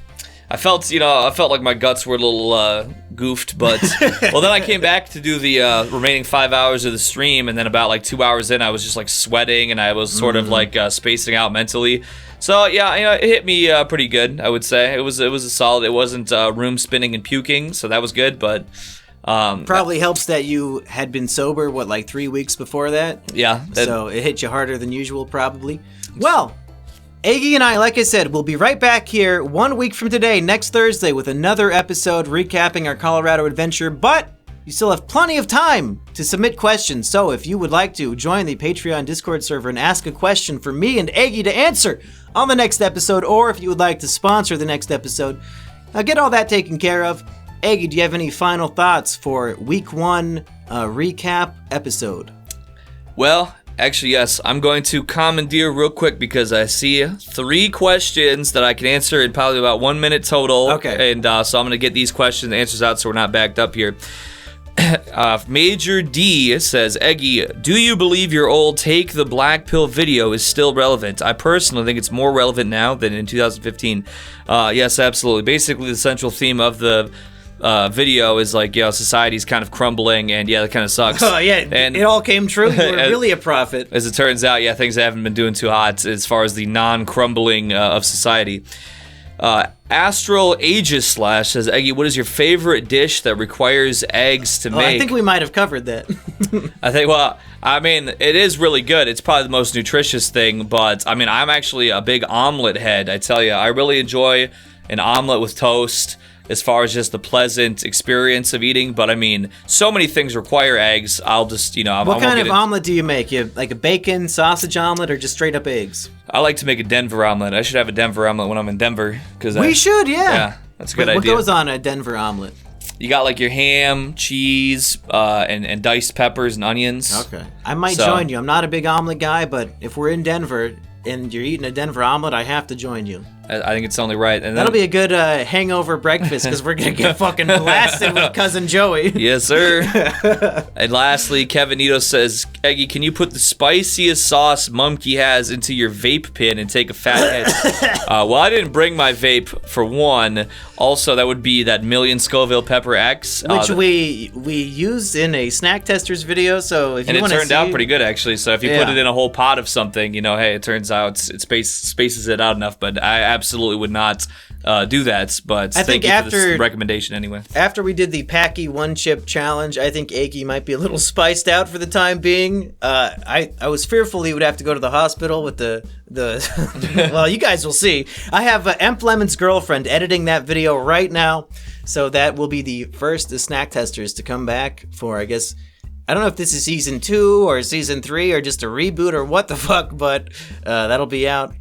S2: I felt like my guts were a little goofed, but well, then I came back to do the remaining 5 hours of the stream, and then about like 2 hours in, I was just like sweating, and I was sort of like spacing out mentally. So yeah, it hit me pretty good. I would say it was a solid. It wasn't room spinning and puking, so that was good. But
S1: probably helps that you had been sober 3 weeks before that.
S2: Yeah.
S1: So it hit you harder than usual, probably. Well, Aggie and I, like I said, will be right back here 1 week from today, next Thursday, with another episode recapping our Colorado adventure, but you still have plenty of time to submit questions. So if you would like to join the Patreon Discord server and ask a question for me and Aggie to answer on the next episode, or if you would like to sponsor the next episode, get all that taken care of. Aggie, do you have any final thoughts for week 1 recap episode?
S2: Well, actually, yes. I'm going to commandeer real quick because I see 3 questions that I can answer in probably about 1 minute total.
S1: Okay.
S2: And so I'm going to get these questions and answers out so we're not backed up here. Major D says, Eggy, do you believe your old Take the Black Pill video is still relevant? I personally think it's more relevant now than in 2015. Yes, absolutely. Basically, the central theme of the video is like, society's kind of crumbling, and that kind of sucks.
S1: Oh, yeah, and it all came true. You were really a prophet.
S2: As it turns out, things haven't been doing too hot as far as the non-crumbling of society. Astral Aegis Slash says, Eggy, what is your favorite dish that requires eggs to make?
S1: I think we might have covered that.
S2: It is really good. It's probably the most nutritious thing, but, I'm actually a big omelet head, I tell you. I really enjoy an omelet with toast as far as just the pleasant experience of eating, but so many things require eggs. I'll just,
S1: What kind of omelet do you make? You like a bacon, sausage omelet, or just straight up eggs?
S2: I like to make a Denver omelet. I should have a Denver omelet when I'm in Denver.
S1: We should, yeah.
S2: Yeah, that's a good idea.
S1: What goes on a Denver omelet?
S2: You got like your ham, cheese, and diced peppers and onions.
S1: Okay. I might join you. I'm not a big omelet guy, but if we're in Denver and you're eating a Denver omelet, I have to join you.
S2: I think it's only right. And
S1: that'll be a good hangover breakfast because we're going to get fucking blasted with Cousin Joey.
S2: Yes, sir. And lastly, Kevin Nito says, Eggy, can you put the spiciest sauce Mumkey has into your vape pen and take a fat hit? Well, I didn't bring my vape for one. Also, that would be that million Scoville Pepper X.
S1: Which we used in a Snack Testers video, so if you want to see...
S2: And it turned out pretty good, actually. So if you put it in a whole pot of something, hey, it turns out it spaces it out enough. But I absolutely would not do that. But thank you for this recommendation anyway. After
S1: we did the Packy One Chip Challenge, I think Eggy might be a little spiced out for the time being. I was fearful he would have to go to the hospital with the well, you guys will see. I have Emp Lemon's girlfriend editing that video right now, so that will be the first of Snack Testers to come back for, I guess, I don't know if this is season 2 or season 3 or just a reboot or what the fuck, but that'll be out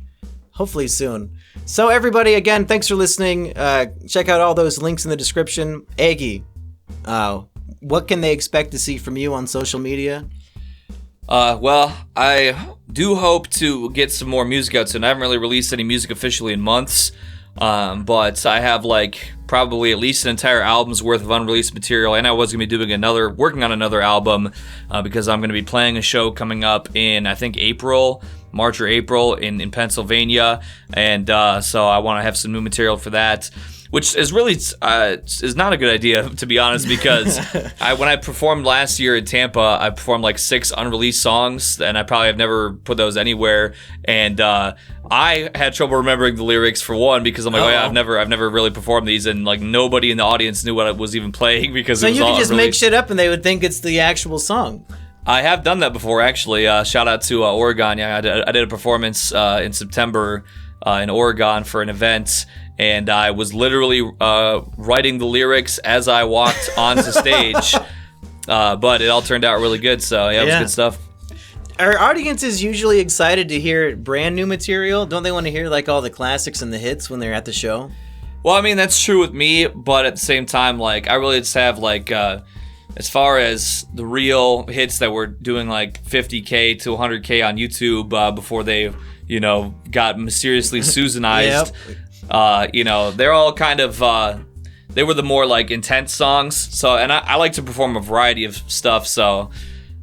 S1: hopefully soon. So everybody, again, thanks for listening. Check out all those links in the description. Eggy, what can they expect to see from you on social media?
S2: Well, I do hope to get some more music out soon. I haven't really released any music officially in months, but I have probably at least an entire album's worth of unreleased material, and I was going to be working on another album, because I'm going to be playing a show coming up in, I think, March or April in Pennsylvania, and so I want to have some new material for that. Which is really is not a good idea, to be honest, because when I performed last year in Tampa, I performed 6 unreleased songs, and I probably have never put those anywhere. And I had trouble remembering the lyrics for one, because I'm like, I've never really performed these, and nobody in the audience knew what I was even playing because it was all unreleased.
S1: So you could just make shit up, and they would think it's the actual song.
S2: I have done that before, actually. Shout out to Oregon. Yeah, I did a performance in September in Oregon for an event. And I was literally writing the lyrics as I walked onto stage. But it all turned out really good, so yeah, it was good stuff.
S1: Are audiences usually excited to hear brand new material? Don't they want to hear all the classics and the hits when they're at the show?
S2: Well, I mean, that's true with me, but at the same time, I really just have, as far as the real hits that were doing 50K to 100K on YouTube before they, got mysteriously Susanized. Yep. They're all kind of, they were the more intense songs. So, and I like to perform a variety of stuff. So,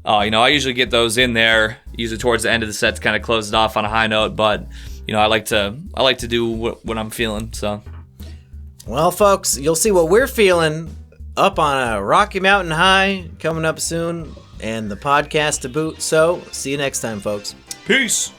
S2: I usually get those in there, usually towards the end of the set to kind of close it off on a high note. But, I like to do what I'm feeling. So,
S1: well, folks, you'll see what we're feeling up on a Rocky Mountain High coming up soon, and the podcast to boot. So, see you next time, folks.
S2: Peace.